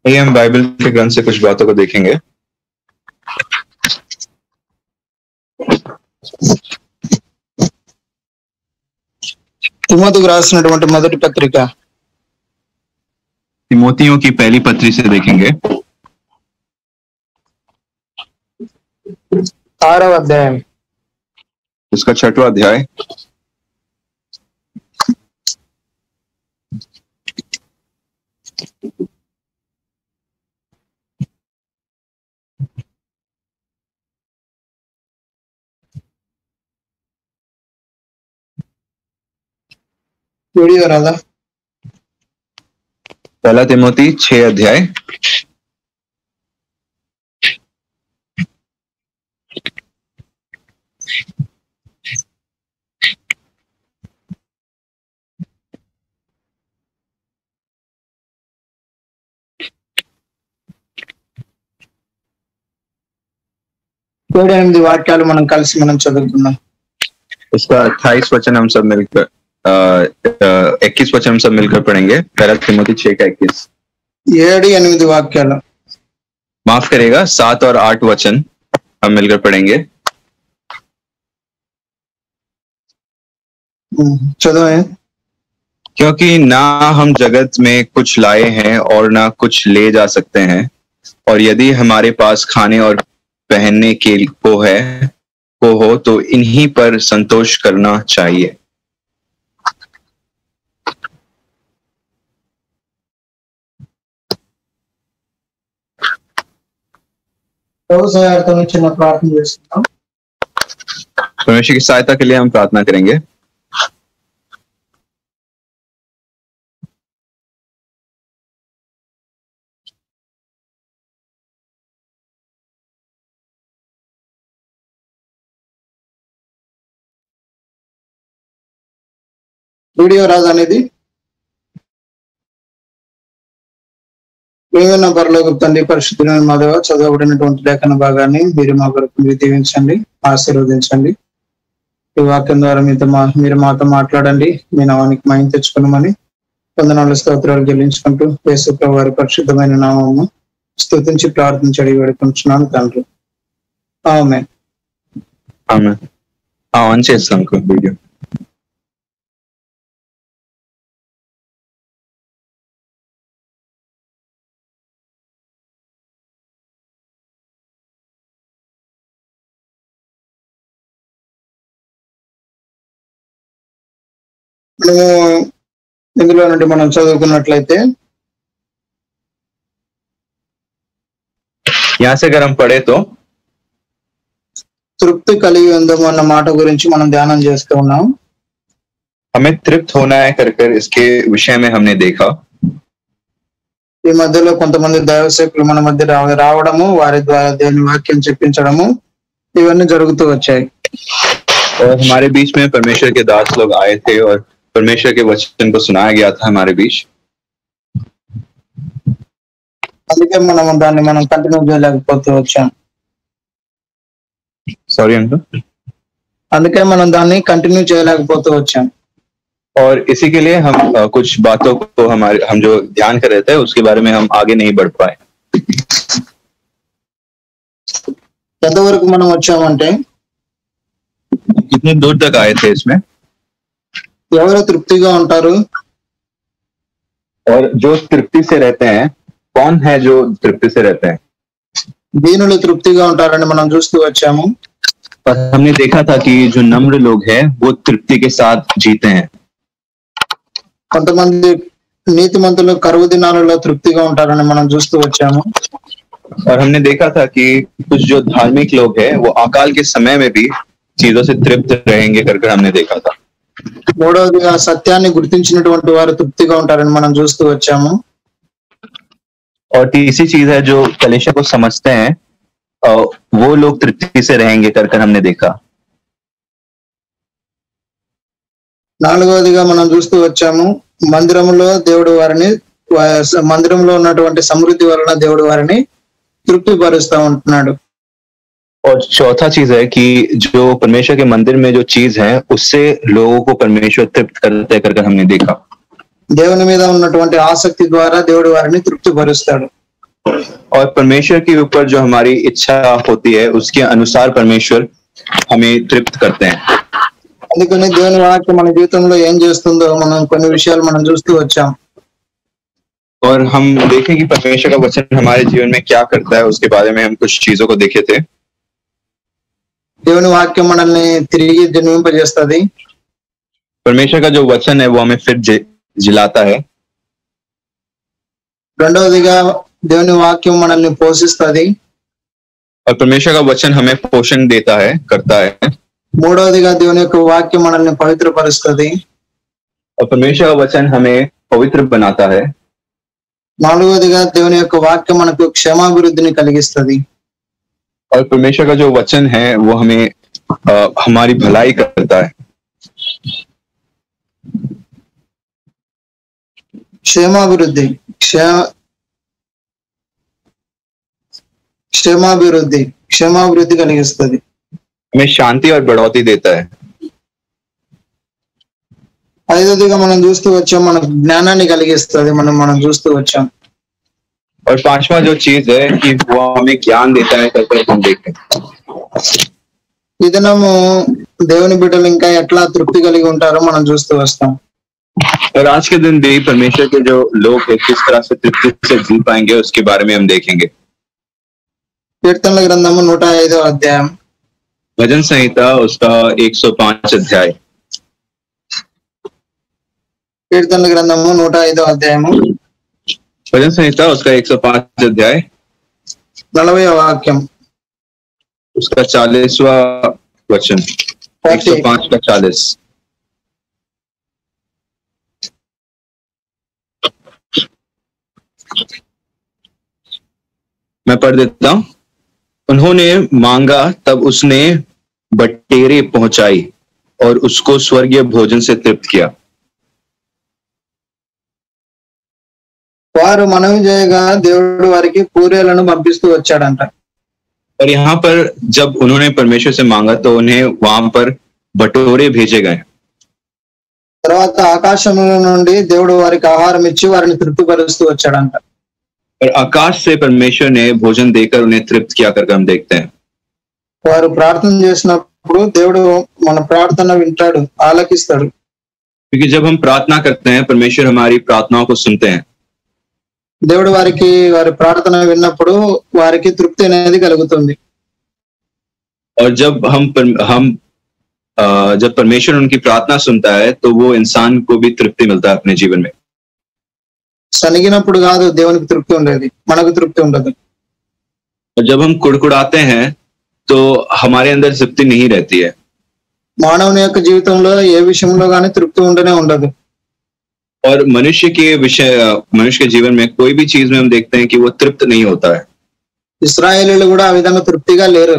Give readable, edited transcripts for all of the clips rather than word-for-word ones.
ये हम बाइबल के ग्रंथ से कुछ बातों को देखेंगे। తిమోతికి రాసినటువంటి మొదటి పత్రిక तिमोथियों की पहली पत्री से देखेंगे 6వ అధ్యాయం इसका 6वां अध्याय వీడియో రాదా? पहला तिमोथी 6 अध्याय ఏడు ఎనిమిది వాక్యాలు మనం కలిసి చదువుకున్నాం. इसका 28 वचन हम सब मिलकर 21 वचन हम सब मिलकर पढ़ेंगे। पहला तिमोथी 6 का 21। 7-8 వాక్యాలు माफ करेगा, 7 और 8 वचन हम मिलकर पढ़ेंगे। చదవే. क्योंकि ना हम जगत में कुछ लाए हैं और ना कुछ ले जा सकते हैं, और यदि हमारे पास खाने और पहनने के को हो तो इन्हीं पर संतोष करना चाहिए। చిన్న ప్రార్థన చేస్తున్నాం. परमेश्वर की सहायता के लिए हम प्रार्थना करेंगे। వీడియో రాదనేది ఏమైనా పరలోక తండ్రి పరిశుద్ధులైన మా దేవ, చదవబడినటువంటి లేఖన భాగాన్ని మీరు మా కొరకు మీరు దీవించండి, ఆశీర్వదించండి. ఈ వాక్యం ద్వారా మీరు మాతో మాట్లాడండి. మీ నామానికి మహిమ తెచ్చుకున్నామని వందనాలు స్తోత్రాలు చెల్లించుకుంటూ యేసు ప్రభువు వారి పరిశుద్ధమైన నామమును స్తుతించి ప్రార్థించి అడిగి వేడుకుంటున్నాను తండ్రి. ఆమేన్. ఆమేన్. ఆన్ చేస్తాం వీడియో. మనము ఇందులో నుండి మనం చదువుకున్నట్లయితే यहाँ से अगर हम पढ़े तो తృప్తి కలిగి ఉందాము అన్న మాట గురించి మనం ధ్యానం చేస్తూ ఉన్నాం. हमें तृप्त होना है कर इसके विषय में हमने देखा। ఈ మధ్యలో కొంతమంది దైవ సేవకులు మన మధ్య రావడము, వారి ద్వారా దేవుని వాక్యం చెప్పించడము ఇవన్నీ జరుగుతూ వచ్చాయి. और हमारे बीच में परमेश्वर के दास लोग आए थे और परमेश्वर के वचन को सुनाया गया था हमारे बीच। అందుకే మనం దాన్ని కంటిన్యూ చేయలేకపోతూ వచ్చాం. Sorry uncle. అందుకే మనం దాన్ని కంటిన్యూ చేయలేకపోతూ వచ్చాం. और इसी के लिए हम कुछ बातों को हम जो ध्यान कर रहे थे उसके बारे में हम आगे नहीं बढ़ पाए। ఎంతవరకు మనం వచ్చామంటే कितनी दूर तक आए थे इसमें? ఎవరు తృప్తిగా ఉంటారు? और जो तृप्ति से रहते हैं, कौन है जो तृप्ति से रहते हैं? దీనులు తృప్తిగా ఉంటారని మనం చూస్తూ వచ్చాము. पर हमने देखा था कि जो नम्र लोग हैं वो तृप्ति के साथ जीते हैं। కొంతమంది నీతిమంతులు కరువు దినాలలో తృప్తిగా ఉంటారని మనం చూస్తూ వచ్చాము. और हमने देखा था कि कुछ जो धार्मिक लोग हैं वो अकाल के समय में भी चीजों से तृप्त रहेंगे कर हमने देखा था। మూడవదిగా సత్యాన్ని గుర్తించినటువంటి వారు తృప్తిగా ఉంటారని మనం చూస్తూ వచ్చాము. और तीसरी चीज है जो कलीसिया को समझते हैं वो लोग तृप्ति से रहेंगे कर हमने देखा। నాలుగవదిగా మనం చూస్తూ వచ్చాము, మందిరంలో ఉన్నటువంటి సమృద్ధి వలన దేవుడు వారిని తృప్తిపరుస్తూ ఉంటున్నాడు. और चौथा चीज है कि जो परमेश्वर के मंदिर में जो चीज है उससे लोगों को परमेश्वर तृप्त करते कर हमने देखा। దేవుని మీద ఉన్నటువంటి ఆసక్తి ద్వారా దేవుడు వారిని తృప్తిపరుస్తాడు. और परमेश्वर के ऊपर जो हमारी इच्छा होती है उसके अनुसार परमेश्वर हमें तृप्त करते हैं। అందుకని దేవుని వాక్యం మన జీవితంలో ఏం చేస్తుందో మనం కొన్ని విషయాలు మనం చూస్తూ వచ్చాం। और हम देखें कि परमेश्वर का वचन हमारे जीवन में क्या करता है, उसके बारे में हम कुछ चीजों को देखे थे। దేవుని వాక్యం మనల్ని తిరిగి జన్మింపజేస్తుంది। परमेश्वर का जो वचन है वो हमें फिर जिलाता है। రెండవదిగా దేవుని వాక్యం మనల్ని పోషిస్తుంది। और परमेश्वर का वचन हमें पोषण देता है, करता है। మూడవదిగా దేవుని యొక్క వాక్యం మనల్ని పవిత్రపరుస్తుంది। और परमेश्वर का वचन हमें पवित्र बनाता है। నాలుగవదిగా దేవుని యొక్క వాక్యం మనకు క్షేమాభివృద్ధిని కలిగిస్తుంది। और परमेश्वर का जो वचन है वो हमें हमारी भलाई करता है। క్షేమాభివృద్ధి క్షేమాభివృద్ధి కలిగిస్తుంది। हमें शांति और बढ़ोतरी देता है। ఐదవదిగా మనం చూస్తూ వచ్చాం, మనకు జ్ఞానాన్ని కలిగిస్తుంది। మనం చూస్తూ వచ్చాం। और पांचवा जो चीज है कि वो हमें ज्ञान देता है, करके हम देखते हैं। ఈ దినము దేవుని బిడ్డలు ఇంకా ఎట్లా తృప్తి కలిగి ఉంటారో మనం చూస్తూ వస్తాం। और आज के दिन भी परमेश्वर के जो लोग हैं किस तरह से तृप्ति से जी पाएंगे उसके बारे में हम देखेंगे। కీర్తనల గ్రంథము 105వ అధ్యాయం, भजन संहिता उसका 105 अध्याय। కీర్తనల గ్రంథము 105వ అధ్యాయము, भजन संहिता उसका 105 अध्याय, 40వ వాక్యం, उसका 40वां वचन, 105 का 40। मैं पढ़ देता हूं। उन्होंने मांगा तब उसने बटेरे पहुंचाई और उसको स्वर्गीय भोजन से तृप्त किया। వారు మనవి చేయగా దేవుడు వారికి పూరేలను పంపిస్తూ వచ్చాడంట। और यहाँ पर जब उन्होंने परमेश्वर से मांगा तो उन्हें वहां पर बटोरे भेजे गए। తర్వాత ఆకాశంలో నుండి దేవుడు వారికి ఆహారం ఇచ్చి వారిని తృప్తిపరుస్తూ వచ్చాడంట। और आकाश से परमेश्वर ने भोजन देकर उन्हें तृप्त किया करके हम देखते हैं। వారు ప్రార్థన చేసినప్పుడు దేవుడు మన ప్రార్థన వింటాడు, ఆలకిస్తాడు। क्योंकि जब हम प्रार्थना करते हैं परमेश्वर हमारी प्रार्थनाओं को सुनते हैं। దేవుడు వారి ప్రార్థన విన్నప్పుడు వారికి తృప్తి అనేది కలుగుతుంది। और जब परमेश्वर उनकी प्रार्थना सुनता है तो वो इंसान को भी तृप्ति मिलता है अपने जीवन में। సనిగినప్పుడు కాదు దేవునికి తృప్తి ఉండేది, మనకు తృప్తి ఉండదు। और जब हम कुड़कुड़ाते हैं तो हमारे अंदर तृप्ति नहीं रहती है। మానవుని యొక్క జీవితంలో ఏ విషయంలో గానీ తృప్తి ఉండనే ఉండదు। और मनुष्य के जीवन में कोई भी चीज में हम देखते हैं कि वो तृप्त नहीं होता है। ఇశ్రాయేలీయులు కూడా ఆ విధంగా తృప్తిగా లేరు।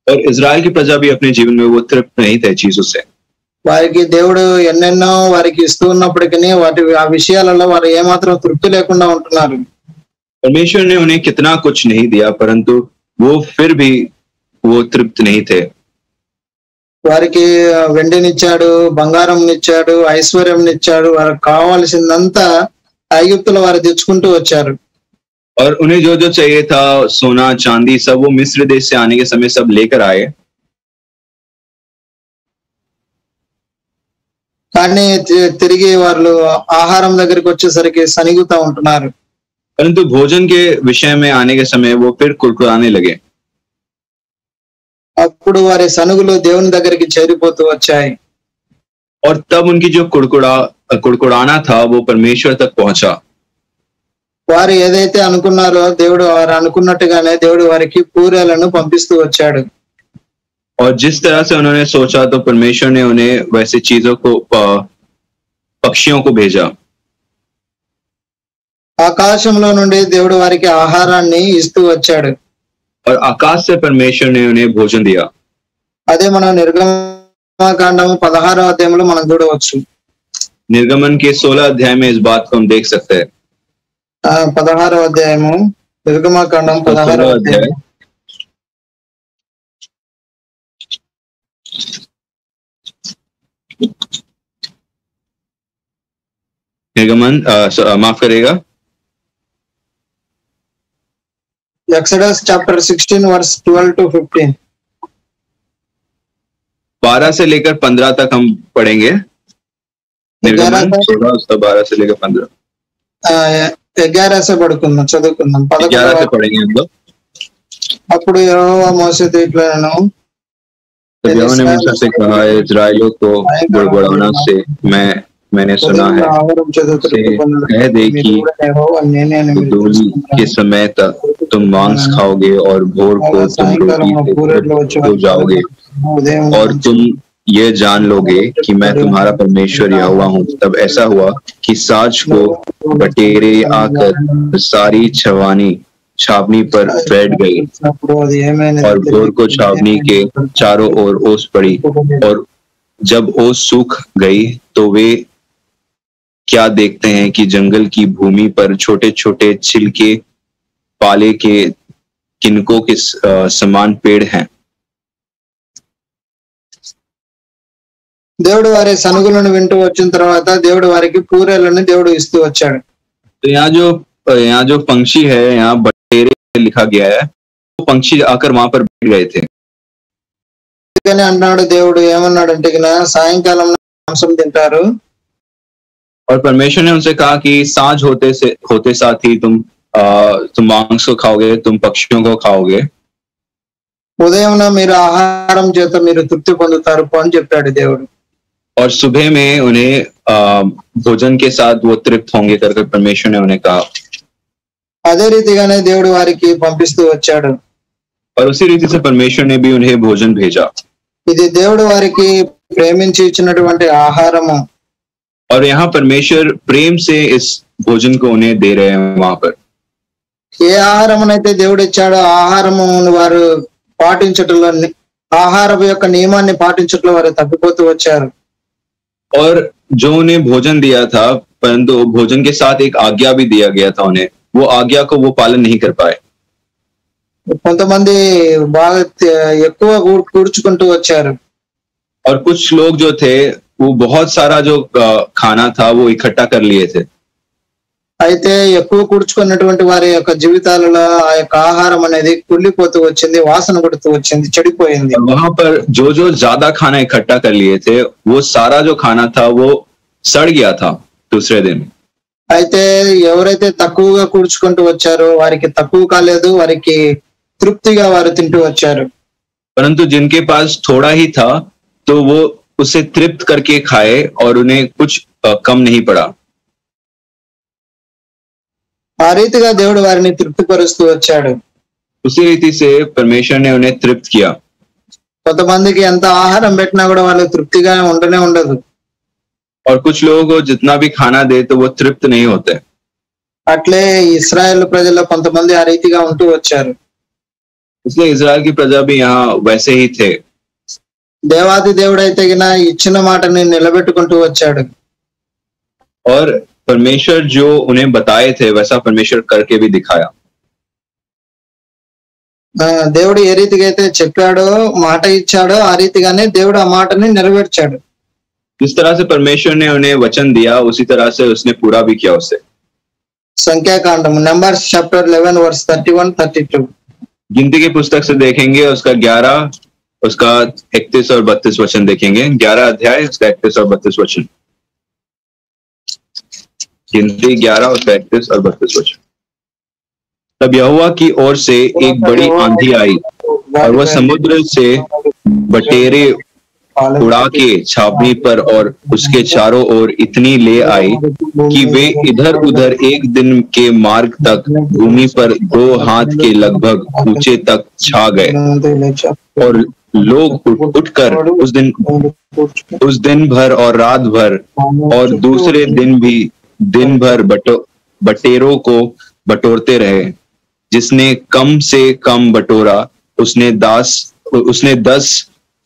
और इजराइल की प्रजा भी अपने जीवन में वो तृप्त नहीं थे चीजों से। వారికి దేవుడు ఎన్నెన్నో వారికి ఇస్తూ ఉన్నప్పటికీ ఆ విషయాలలో వారు ఏమాత్రం తృప్తి లేకుండా ఉంటున్నారు। परमेश्वर ने उन्हें कितना कुछ नहीं दिया परंतु वो फिर भी वो तृप्त नहीं थे। వారికి వెండినిచ్చాడు, బంగారంనిచ్చాడు, ఐశ్వర్యంనిచ్చాడు, వారికి కావాల్సిందంతా ఐగుప్తులో వారు తెచ్చుకుంటూ వచ్చారు। और उन्हें जो जो चाहिए था सोना चांदी सब वो मिस्र देश से आने के समय सब लेकर आए। కానీ తిరిగి వాళ్ళు ఆహారం దగ్గరికి వచ్చేసరికి సనిగుతా ఉంటున్నారు। परंतु भोजन के विषय में आने के समय वो फिर कुड़कुड़ाने लगे। అప్పుడు వారి సనుగులు దేవుని దగ్గరికి చేరిపోతూ వచ్చాయి। और तब उनकी जो कुड़कुड़ाना था वो परमेश्वर तक पहुंचा। వారు ఏదైతే అనుకున్నారో వారు అనుకున్నట్టుగానే దేవుడు వారికి పూరేలను పంపిస్తూ వచ్చాడు। और जिस तरह से उन्होंने सोचा तो परमेश्वर ने उन्हें वैसे चीजों को पक्षियों को भेजा। ఆకాశంలో నుండి దేవుడు వారికి ఆహారాన్ని ఇస్తూ వచ్చాడు। और आकाश से परमेश्वर ने उन्हें भोजन दिया। అదే మనం నిర్గమకాండము 16వ అధ్యాయంలో మనం చూడవచ్చు। निर्गमन के 16 अध्याय में इस बात को हम देख सकते हैं। 16వ అధ్యాయము, నిర్గమకాండం 16వ అధ్యాయం, निर्गमन माफ करेगा Exodus chapter 16 verse 12 to 15. 12 से लेकर 15 तक हम पढ़ेंगे। निर्गमन 16 उसका 12 से लेकर 15। 11 से పడుకుందాం చదువుకుందాం 11 से पढ़ेंगे हम लोग। అప్పుడు యెహోవా మోషేతో ఇట్లా అన్నాడు, तब यहोवा ने मूसा से कहा, इस्राएलियों को बुड़बुड़ाना से मैंने सुना है, कह दे कि गोधूली के समय तक तुम मांस खाओगे और भोर को तुम रोटी हो जाओगे और तुम ये जान लोगे कि मैं तुम्हारा परमेश्वर यहोवा हूँ। तब ऐसा हुआ कि साँझ को बटेरे आकर सारी छावनी पर बैठ गई और भोर को छावनी के चारों ओर ओस पड़ी, और जब ओस सूख गई तो वे क्या देखते हैं कि जंगल की भूमि पर छोटे छोटे छिलके पाले के किनको के समान पेड़ हैं। దేవుడు వారి సనుగులను వింటూ వచ్చిన తర్వాత దేవుడు వారికి పూరేలను దేవుడు ఇస్తూ వచ్చాడు। तो यहाँ जो पंक्षी है, यहाँ बटेरे लिखा गया है, वो पंक्षी आकर वहां पर बैठ गए थे। అన్నాడు దేవుడు ఏమన్నాడంటే సాయంకాలం మాంసం తింటారు। और परमेश्वर ने उनसे कहा कि साँझ होते साथ ही तुम मांस को खाओगे, तुम पक्षियों को खाओगे। ఉదయం మీరు ఆహారం చేత మీరు తృప్తి పొందుతారు అని చెప్పాడు దేవుడు। और सुबह में उन्हें भोजन के साथ वो तृप्त होंगे करके परमेश्वर ने उन्हें कहा। అదే రీతిగానే దేవుడు వారికి పంపిస్తూ వచ్చాడు। और उसी रीति से परमेश्वर ने भी उन्हें भोजन भेजा। ఇది దేవుడు వారికి ప్రేమించి ఇచ్చినటువంటి ఆహారము। और यहाँ परमेश्वर प्रेम से इस भोजन को उन्हें दे रहे हैं। वहां पर ఏ ఆహారమునైతే దేవుడు ఇచ్చాడో ఆహారము వారు పాటించటంలో, ఆహారం యొక్క నియమాన్ని పాటించటంలో వారు తప్పిపోతూ వచ్చారు। और जो उन्हें भोजन दिया था, परंतु भोजन के साथ एक आज्ञा भी दिया गया था उन्हें, वो आज्ञा को वो पालन नहीं कर पाए। కొంతమంది బాగా ఎక్కువ కూర్చుకుంటూ వచ్చారు। और कुछ लोग जो थे वो बहुत सारा जो खाना था वो इकट्ठा कर लिए थे। అయితే ఎక్కువ కూర్చుకున్నటువంటి వారి యొక్క జీవితాలలో ఆ యొక్క ఆహారం అనేది కుళ్ళిపోతూ వచ్చింది, వాసన కొడుతూ వచ్చింది, చెడిపోయింది। वहां पर जो ज्यादा खाना इकट्ठा कर लिए थे, वो सारा जो खाना था वो सड़ गया था दूसरे दिन। అయితే ఎవరైతే తక్కువగా కూర్చుకుంటూ వచ్చారో వారికి తక్కువ కాలేదు, వారికి తృప్తిగా వారు తింటూ వచ్చారు। परंतु जिनके पास थोड़ा ही था तो वो उसे तृप्त करके खाए और उन्हें कुछ कम नहीं पड़ा। ఆ రీతిగా దేవుడు వారిని తృప్తిపరుస్తూ వచ్చాడు। उसी रीति से परमेश्वर ने उन्हें तृप्त किया। కొంతమందికి ఎంత ఆహారం పెట్టినా కూడా వాళ్ళు తృప్తిగా ఉండనే ఉండదు। और कुछ लोगों को जितना भी खाना दे तो वो तृप्त नहीं होते। అట్లే ఇశ్రాయేల్ ప్రజల్లో కొంతమంది ఆ రీతిగా ఉంటూ వచ్చారు। इसलिए इजराइल की प्रजा भी यहाँ वैसे ही थे। దేవాది దేవుడైతే ఇచ్చిన మాటని నిలబెట్టుకుంటూ వచ్చాడు। और परमेश्वर जो उन्हें बताए थे वैसा परमेश्वर करके भी दिखाया। దేవుడు ఏ రీతిగా అయితే చెప్పాడో, మాట ఇచ్చాడో ఆ రీతిగానే దేవుడు ఆ మాటని నెరవేర్చాడు। जिस तरह से परमेश्वर ने उन्हें वचन दिया उसी तरह से उसने पूरा भी किया उसे। संख्याकांडम नंबर्स चैप्टर 11 वर्स 31-32। गिनती की पुस्तक से देखेंगे उसका 11, उसका 31 और 32 वचन देखेंगे। 11 अध्याय उसका 31 और 32 वचन। गिनती 11 उसका 31 और 32 वचन। तब यहोवा की ओर से एक बड़ी आंधी आई और वह समुद्र से बटेरे उड़ा के छावनी पर और उसके चारों ओर इतनी ले आई कि वे इधर उधर एक दिन के मार्ग तक भूमि पर 2 हाथ के लगभग ऊंचे तक छा गए। और लोग उठकर उस दिन भर और रात भर और दूसरे दिन भी दिन भर बटेरों को बटोरते रहे। जिसने कम से कम बटोरा उसने 10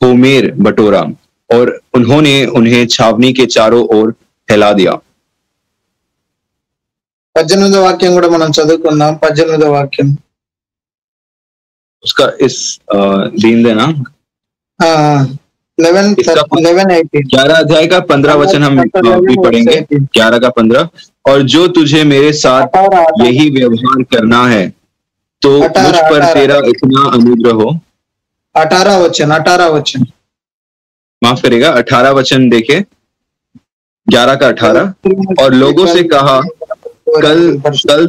होमेर बटोरा, और उन्होंने उन्हें छावनी के चारों ओर फैला दिया। 18వ వాక్యం కూడా మనం చదువుకుందాం। 18వ వాక్యం उसका इस दीन देना 11 अध्याय का 15 वचन हम भी पढ़ेंगे। 11 का 15। और जो तुझे मेरे साथ यही व्यवहार करना है तो मुझ 18 पर 18 तेरा इतना अनुग्रह हो। 18 वचन माफ करेगा, 18 वचन देखे, 11 का 18। और लोगों से कहा, कल कल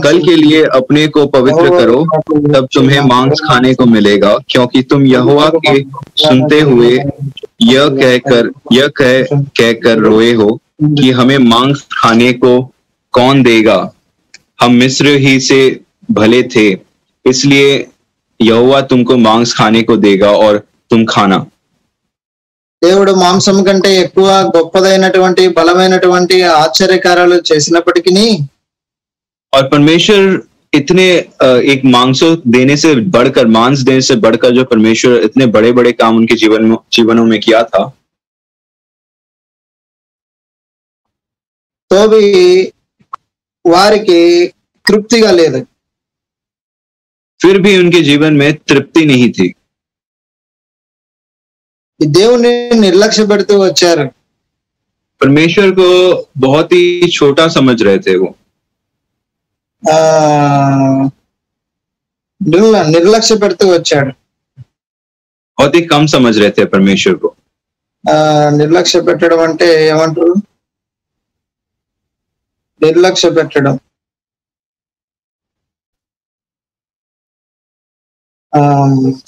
कल के लिए अपने को पवित्र करो, तब तुम्हें मांस खाने को मिलेगा, क्योंकि तुम यहोवा के सुनते हुए यह कहकर रोए हो कि हमें मांस खाने को कौन देगा। हम मिस्र ही से भले थे, इसलिए यहोवा तुमको मांस खाने को देगा और तुम खाना। దేవుడు మాంసం కంటే ఎక్కువ గొప్పదైనటువంటి బలమైనటువంటి ఆశ్చర్యకార్యాలు చేసినప్పటికీ और परमेश्वर इतने एक मांसो देने से बढ़कर, मांस देने से बढ़कर, जो परमेश्वर इतने बड़े बड़े काम उनके जीवनों में किया था, तो भी వారికి తృప్తిగా లేదు. फिर भी उनके जीवन में तृप्ति नहीं थी। ఈ దేవుని నిర్లక్ష్య పెడుతూ వచ్చారు. परमेश्वर को बहुत ही छोटा समझ रहे थे वो, నిర్లక్ష్య పెడుతూ వచ్చాడు. बहुत ही कम समझ रहे थे परमेश्वर को। నిర్లక్ష్య పెట్టడం అంటే ఏమంటారు? నిర్లక్ష్య పెట్టడం,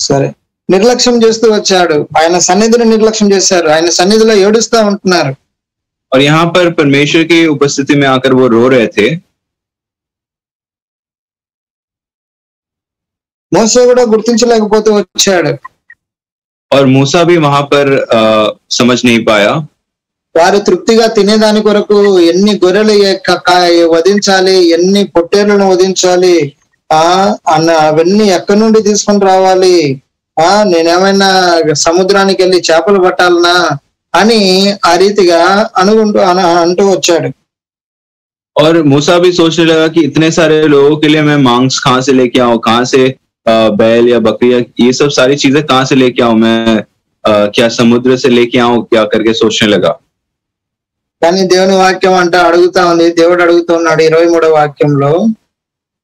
సరే, నిర్లక్ష్యం చేస్తూ వచ్చాడు. ఆయన సన్నిధిని నిర్లక్ష్యం చేశారు. ఆయన సన్నిధిలో ఏడుస్తా ఉంటున్నారు. और यहाँ पर परमेश्वर की उपस्थिति में आकर वो रो रहे थे। మోసే కూడా గుర్తించలేకపోతూ వచ్చాడు. और मूसा भी वहां पर समझ नहीं पाया। వారు తృప్తిగా తినేదాని కొరకు ఎన్ని గొర్రెలు వధించాలి, ఎన్ని పొట్టేళ్లను వధించాలి, అవన్నీ ఎక్కడి నుండి తీసుకొని రావాలి, నేనేమైనా సముద్రానికి వెళ్ళి చేపలు పట్టాలనా అని ఆ రీతిగా అంటూ వచ్చాడు. और मूसा भी सोचने लगा कि इतने सारे लोगों के लिए मैं मांस कहाँ से लेके आऊं, कहाँ से बैल या बकरी या ये सब सारी चीजें कहाँ से लेके आऊं मैं, क्या समुद्र से लेके आऊं क्या करके सोचने लगा। కానీ దేవుని వాక్యం అంటే అడుగుతా ఉంది, దేవుడు అడుగుతున్నాడు 23వ వాక్యంలో,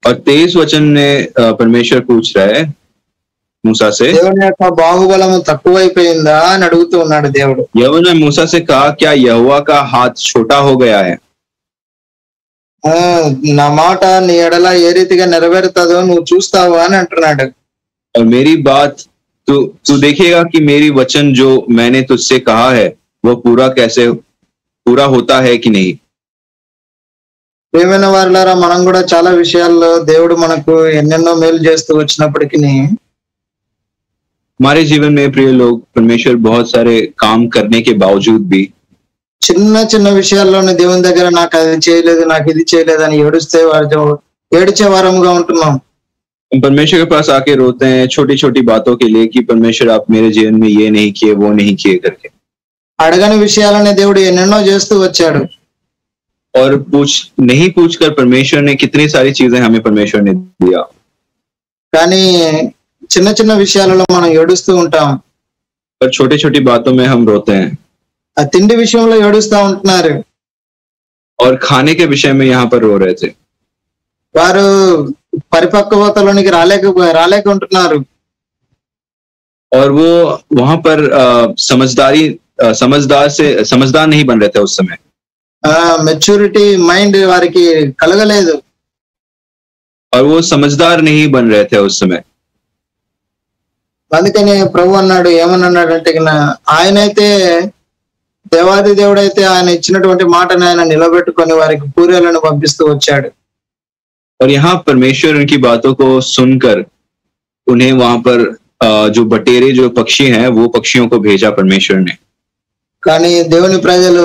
और 23 वचन में परमेश्वर पूछ रहा है मूसा से, దేవుని యొక్క బాహుబలము తక్కువైపోయిందా అని అడుగుతూ ఉన్నాడు దేవుడు. यहोवा ने मूसा से कहा, क्या यहोवा का हाथ छोटा हो गया है। నా మాట నీ ఎడల ఏ రీతిగా నెరవేరుతుందో నువ్వు చూస్తావా అని అంటున్నాడు. और मेरी बात तू देखेगा कि मेरी वचन जो मैंने तुझसे कहा है वो पूरा होता है कि नहीं। ప్రియమైన వారులారా, మనం కూడా చాలా విషయాల్లో దేవుడు మనకు ఎన్నెన్నో మేలు చేస్తూ వచ్చినప్పటికీ हमारे जीवन में प्रिय लोग, परमेश्वर बहुत सारे काम करने के बावजूद भी చిన్న చిన్న విషయాల్లోనే దేవుని దగ్గర నాకు అది చేయలేదు, నాకు ఇది చేయలేదు అని ఏడిచే వారముగా ఉంటున్నాం. परमेश्वर के पास आके रोते हैं छोटी छोटी बातों के लिए कि परमेश्वर आप मेरे जीवन में ये नहीं किए वो नहीं किए करके। అడగని విషయాలనే దేవుడు ఎన్నెన్నో చేస్తూ వచ్చాడు. और नहीं पूछकर परमेश्वर ने कितनी सारी चीजें हमें परमेश्वर ने दिया, కానీ చిన్న చిన్న విషయాలలో మనం ఏడుస్తూ ఉంటాం. पर छोटी छोटी बातों में हम रोते हैं। ఆ తిండి విషయంలో ఏడుస్తూ ఉంటున్నారు. और खाने के विषय में यहाँ पर रो रहे थे। వారు పరిపక్వతలోనికి రాలేక ఉంటున్నారు. और वो वहां पर समझदार नहीं बन रहे थे उस समय। మెచ్యూరిటీ మైండ్ వారికి కలగలేదు. और वो समझदार नहीं बन रहे थे उस समय। అందుకని ప్రభు అన్నాడు, ఏమన్నాడంటే, ఆయనైతే దేవాది దేవుడైతే ఆయన ఇచ్చినటువంటి మాటను ఆయన నిలబెట్టుకొని వారికి పూరేలను పంపిస్తూ వచ్చాడు. और यहाँ परमेश्वर उनकी बातों को सुनकर उन्हें वहां पर जो बटेरे जो पक्षी हैं वो पक्षियों को भेजा परमेश्वर ने। కానీ దేవుని ప్రజలు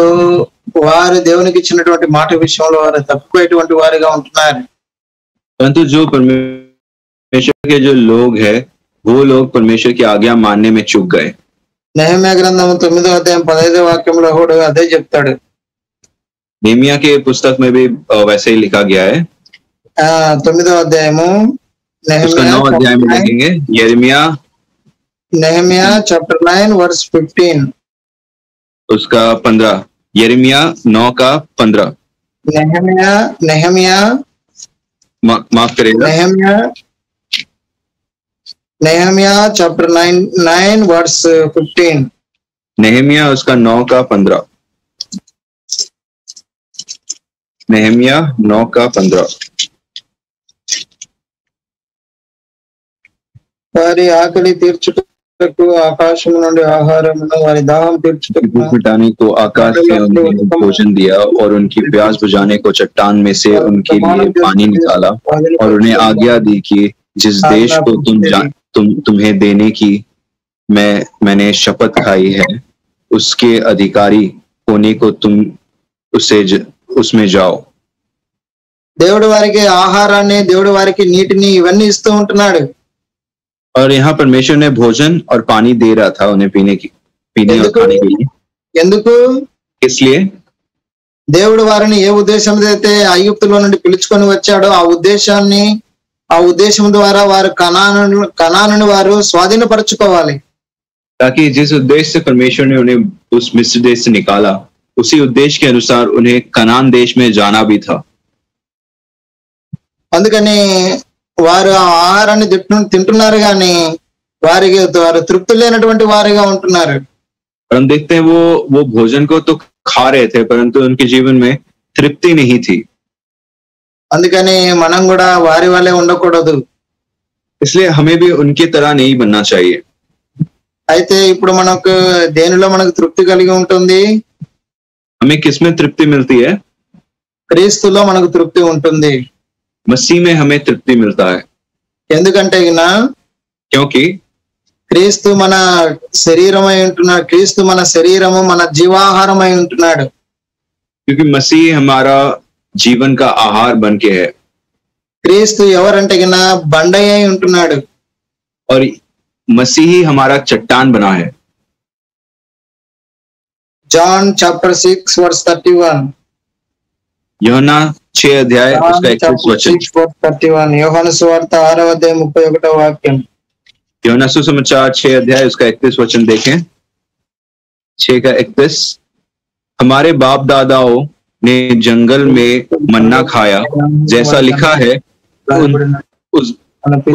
వారు దేవునికి ఇచ్చినటువంటి మాట విషయంలో వారు తప్పుకునేటువంటి వారిగా ఉంటున్నారు. परंतु जो परमेश्वर के जो लोग हैं वो लोग परमेश्वर की आज्ञा मानने में चूक गए। నెహెమ్యా గ్రంథం 9వ అధ్యాయం 15వ వాక్యంలో కూడా అదే చెప్తాడు. नेहमिया के पुस्तक में भी वैसे ही लिखा गया है। 9వ అధ్యాయము उसका 9 अध्याय में देखेंगे, నెహెమ్యా చాప్టర్ 9 వర్స్ 15, उसका 15, यिर्मयाह 9 का 15। నెహెమ్యా माफ करेगा। Nehemiah chapter 9 verse 15। नेहमिया उसका 9 का 15। नेहमिया 9 का 15। వారి ఆకలి తీర్చుటకు ఆకాశం నుండి ఆహారమును, వారి దాహం తీర్చుటకు भूख मिटाने को आकाश से उन्हें भोजन दिया और उनकी प्यास बुझाने को चट्टान में से उनके लिए पानी निकाला और उन्हें आज्ञा दी कि जिस देश को तुम्हें देने की मैंने शपथ खाई है उसके अधिकारी होने को तुम उसमें जाओ। దేవుడు వారికి ఆహారాన్ని, దేవుడు వారికి నీటిని ఇవన్నీ ఇస్తూ ఉంటున్నాడు। और यहाँ परमेश्वर ने भोजन और पानी दे रहा था उन्हें पीने और खाने के लिए। ఎందుకు? इसलिए దేవుడు వారిని ఏ ఉద్దేశంతో అయితే ఐగుప్తులో నుండి పిలుచుకొని వచ్చాడో ఆ ఉద్దేశం ద్వారా వారు కనానుని వారు స్వాధీనపరచుకోవాలి। ताकि जिस उद्देश्य से परमेश्वर ने उन्हें उस मिस्र देश से निकाला उसी उद्देश्य के अनुसार उन्हें कनान देश में जाना भी था। అందుకని వారు ఆ ఆహారాన్ని తింటున్నారు కానీ వారు తృప్తి లేనటువంటి వారిగా ఉంటున్నారు। हम देखते हैं वो भोजन को तो खा रहे थे परंतु उनके जीवन में तृप्ति नहीं थी। అందుకని మనం కూడా వారి వలె ఉండకూడదు। इसलिए हमें भी उनकी तरह नहीं बनना चाहिए। అయితే ఇప్పుడు మనకు దేనిలో మనకు తృప్తి కలిగి ఉంటుంది? हमें किसमें तृप्ति मिलती है? క్రీస్తులో మనకు తృప్తి ఉంటుంది। मसीह में हमें तृप्ति मिलता है। ఎందుకంటే क्योंकि క్రీస్తు మన శరీరమై ఉంటున్నాడు, క్రీస్తు మన శరీరము మన జీవాహారమై ఉంటున్నాడు। क्योंकि मसीह हमारा जीवन का आहार बन के है। క్రీస్తు ఎవరంటే బండై అయి ఉంటున్నాడు। और मसीह ही हमारा चट्टान बना है। John chapter 6 verse 31। यूहन्ना 6 अध्याय उसका 31 वचन। 31 యోహాను సువార్త 6వ అధ్యాయం 31వ వాక్యం। यूहन्ना सुसमाचार 6 अध्याय उसका 31 वचन देखें। 6 का 31। हमारे बाप दादाओं ने जंगल में मन्ना खाया, जैसा लिखा है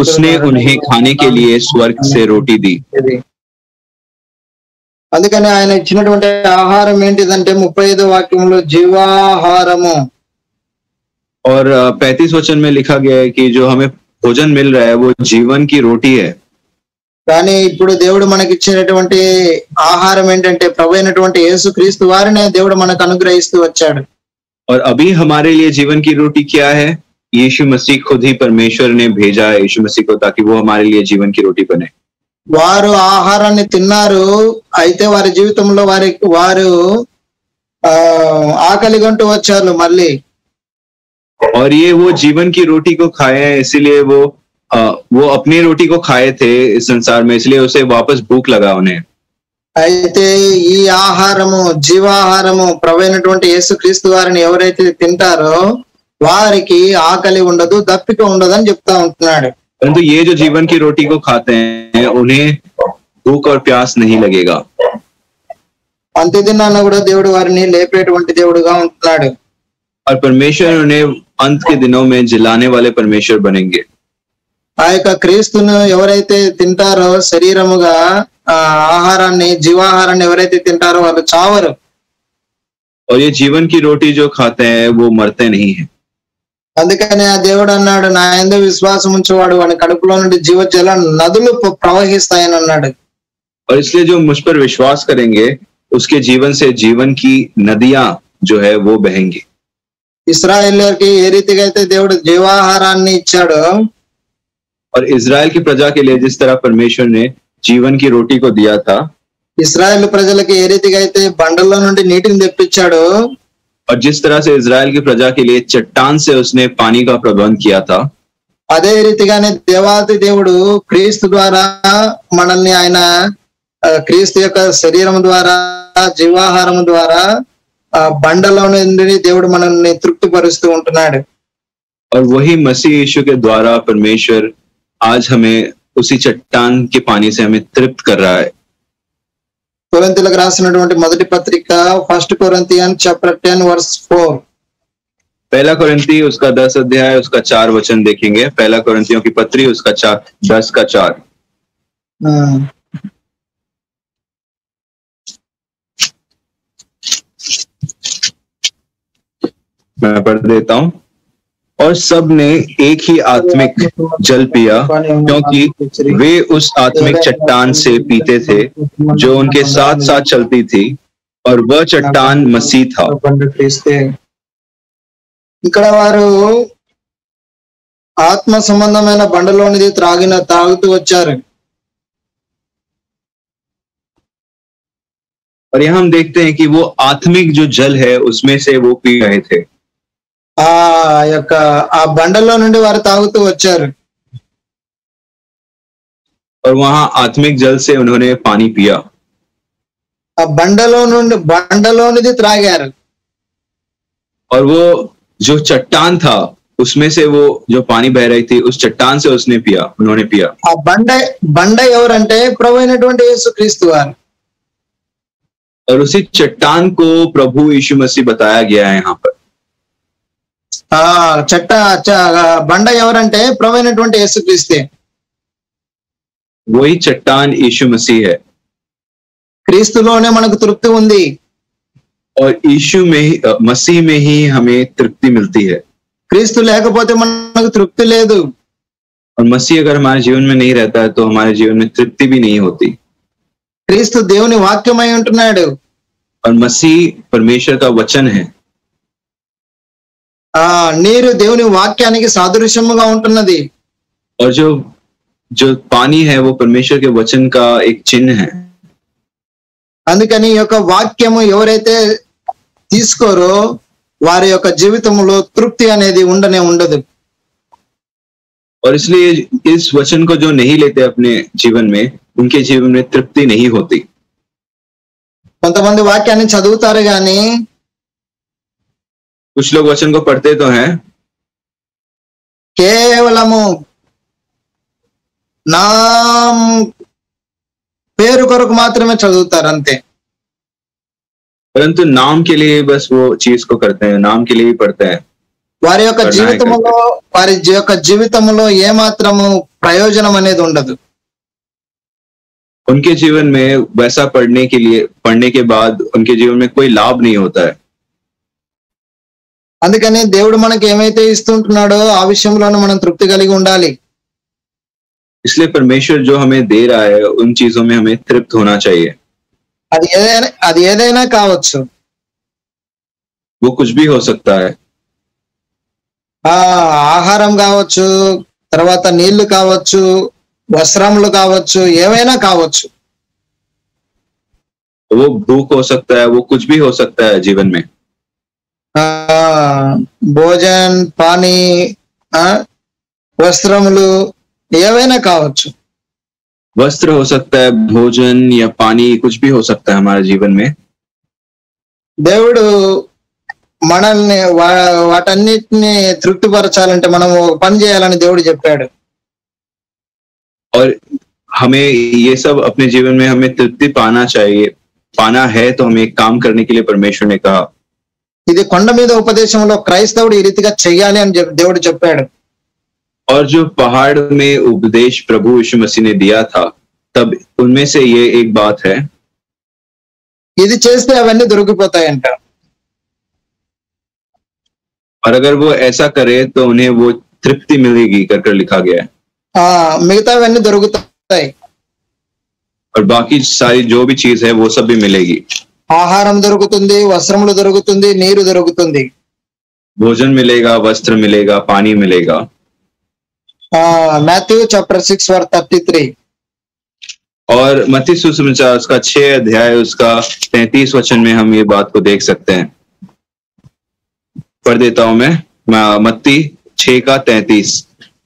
उसने उन्हें खाने के लिए स्वर्ग से रोटी दी। అందుకని ఆయన ఇచ్చినటువంటి ఆహారం ఏంటిదంటే 35వ వాక్యంలో జీవాహారము। और 35 वचन में लिखा गया है कि जो हमें भोजन मिल रहा है वो जीवन की रोटी है। కానీ ఇప్పుడు దేవుడు మనకి ఇచ్చినటువంటి ఆహారం ఏంటంటే ప్రభు అయినటువంటి యేసుక్రీస్తు వారినే దేవుడు మనకు అనుగ్రహిస్తూ వచ్చాడు। और अभी हमारे लिए जीवन की रोटी क्या है? यीशु मसीह खुद ही परमेश्वर ने भेजा है यीशु मसीह को ताकि वो हमारे लिए जीवन की रोटी बने। వారు ఆహారాన్ని తిన్నారు, అయితే వారి జీవితంలో వారు ఆకలి గంటూ వచ్చారు మళ్ళీ। और ये वो जीवन की रोटी को खाए हैं, इसीलिए वो अपनी रोटी को खाए थे इस संसार में, इसलिए उसे वापस भूख लगा उन्हें। అయితే ఈ ఆహారము జీవాహారము ప్రభు అయినటువంటి యేసుక్రీస్తు వారిని ఎవరైతే తింటారో వారికి ఆకలి ఉండదు, దప్పిక ఉండదు అని చెప్తా ఉంటున్నాడు। परंतु ये जो जीवन की रोटी को खाते हैं उन्हें भूख और प्यास नहीं लगेगा। అంత్యదినాన కూడా దేవుడు వారిని లేపేటువంటి దేవుడుగా ఉంటున్నాడు। और परमेश्वर उन्हें अंत के दिनों में जिलाने वाले परमेश्वर बनेंगे। ఆ యొక్క క్రీస్తును ఎవరైతే తింటారో శరీరముగా ఆహారాన్ని జీవాహారాన్ని ఎవరైతే తింటారో వాళ్ళు చావరు। और ये जीवन की रोटी जो खाते हैं वो मरते नहीं है। అందుకని ఆ దేవుడు అన్నాడు, నా యందు విశ్వాసం ఉంచేవాడు వాని కడుపులో నుండి జీవజల నదులు ప్రవహిస్తాయని అన్నాడు। और इसलिए जो मुझ पर विश्वास करेंगे उसके जीवन से जीवन की नदियां जो है वो बहेंगी। ఇశ్రాయేలీయులకి ఏ రీతిగా అయితే దేవుడు జీవాహారాన్ని ఇచ్చాడో और इजराइल की प्रजा के लिए जिस तरह परमेश्वर ने जीवन की रोटी को दिया था, ఇశ్రాయేలు ప్రజలకి ఏ రీతిగా అయితే బండల్లో నుండి నీటిని తెప్పించాడో और जिस तरह से इजराइल की प्रजा के लिए चट्टान से उसने पानी का प्रबंध किया था, అదే రీతిగానే దేవాది దేవుడు క్రీస్తు ద్వారా మనల్ని ఆయన క్రీస్తు యొక్క శరీరం ద్వారా జీవాహారం ద్వారా బండలో నుండి దేవుడు మనల్ని తృప్తిపరుస్తూ ఉంటున్నాడు। और वही मसीह यीशु के द्वारा परमेश्वर आज हमें उसी चट्टान के पानी से हमें तृप्त कर रहा है। కొరింథీయులకు రాసినటువంటి మొదటి పత్రిక 1 Corinthians chapter 10 verse 4। पहला कुरिन्ती उसका 10 अध्याय उसका 4 वचन देखेंगे। पहला कुरिन्तियों की पत्री उसका 10 का 4। मैं पढ़ देता हूं। और सब ने एक ही आत्मिक जल पिया, क्योंकि वे उस आत्मिक चट्टान से पीते थे जो उनके साथ साथ चलती थी, और वह चट्टान मसीह था। ఇక్కడ వారు ఆత్మ సంబంధమైన బండలోనిది తాగుతూ వచ్చారు। और यहाँ हम देखते हैं कि वो आत्मिक जो जल है उसमें से वो पी रहे थे। ఆ బండలో నుండి వారు తాగుతూ వచ్చారు। और वहां आत्मिक जल से उन्होंने पानी पिया। ఆ బండలోనిది త్రాగారు। और वो जो चट्टान था उसमें से वो जो पानी बह रही थी उस चट्टान से उन्होंने पिया। ఆ బండ ఎవరంటే ప్రభు అయినటువంటి యేసుక్రీస్తు వారు। और उसी चट्टान को प्रभु यीशु मसीह बताया गया है यहाँ पर। బండ ఎవరంటే ప్రభు అయినటువంటి యేసుక్రీస్తే। वही चट्टान यीशु मसीह है। క్రీస్తులోనే మనకు తృప్తి ఉంది। और मसीह में ही हमें तृप्ति मिलती है। క్రీస్తు లేకపోతే మనకు తృప్తి లేదు। और मसीह अगर हमारे जीवन में नहीं रहता है तो हमारे जीवन में तृप्ति भी नहीं होती। క్రీస్తు దేవుని వాక్యమై ఉంటున్నాడు। और मसीह परमेश्वर का वचन है। నీరు దేవుని వాక్యానికి సాదృశ్యముగా ఉంటున్నది। और जो पानी है वो परमेश्वर के वचन का एक चिन्ह है। అందుకని ఈ యొక్క వాక్యము ఎవరైతే తీసుకోరో వారి యొక్క జీవితంలో తృప్తి అనేది ఉండదు। और इसलिए इस वचन को जो नहीं लेते अपने जीवन में, उनके जीवन में तृप्ति नहीं होती। కొంతమంది వాక్యాన్ని చదువుతారు గాని, कुछ लोग वचन को पढ़ते तो हैं, కేవలము నా పేరు కొరకు మాత్రమే చదువుతారు అంతే। परंतु नाम के लिए बस वो चीज को करते हैं, नाम के लिए ही पढ़ते हैं। వారి యొక్క జీవితంలో ఏమాత్రము ప్రయోజనం అనేది ఉండదు। उनके जीवन में वैसा पढ़ने के बाद उनके जीवन में कोई लाभ नहीं होता है। అందుకని దేవుడు మనకి ఏమైతే ఇస్తుంటున్నాడో ఆ విషయంలోనే మనం తృప్తి కలిగి ఉండాలి। इसलिए परमेश्वर जो हमें दे रहा है उन चीजों में हमें तृप्त होना चाहिए। అది ఏదైనా కావచ్చు। वो कुछ भी हो सकता है। ఆహారం కావచ్చు, తర్వాత నీళ్లు కావచ్చు, వస్త్రములు కావచ్చు, ఏవైనా కావచ్చు। वो भूख हो सकता है, वो कुछ भी हो सकता है जीवन में। భోజన్ పానీ వస్త్రములు ఏవైనా కావచ్చు। वस्त्र हो सकता है, भोजन या पानी कुछ भी हो सकता है हमारे जीवन में। దేవుడు మనల్ని వాటన్నిటిని తృప్తిపరచాలంటే మనం పని చేయాలని దేవుడు చెప్పాడు। और हमें ये सब अपने जीवन में हमें तृप्ति पाना है तो हमें एक काम करने के लिए परमेश्वर ने कहा। ఇది కొండ మీద ఉపదేశంలో క్రైస్తవుడు ఈ రీతిగా చెయ్యాలి అని దేవుడు చెప్పాడు। और जो पहाड़ में उपदेश प्रभु यीशु मसीह ने दिया था, तब उनमें से ये एक बात है, ఇది చేస్తే అవన్నీ దొరికిపోతాయంట। और अगर वो ऐसा करे तो उन्हें वो तृप्ति मिलेगी कर लिखा गया है। మిగతావన్నీ దొరుకుతాయి। और बाकी सारी जो भी चीज है वो सब भी मिलेगी। ఆహారం దొరుకుతుంది, వస్త్రములు దొరుకుతుంది, నీరు దొరుకుతుంది। भोजन मिलेगा, वस्त्र मिलेगा, पानी मिलेगा। Matthew chapter 6 verse 33। और मत्ती सुसमाचार उसका 6 अध्याय उसका 33 वचन में हम ये बात को देख सकते हैं। पढ़ देता हूं मैं मत्ती 6 का 33।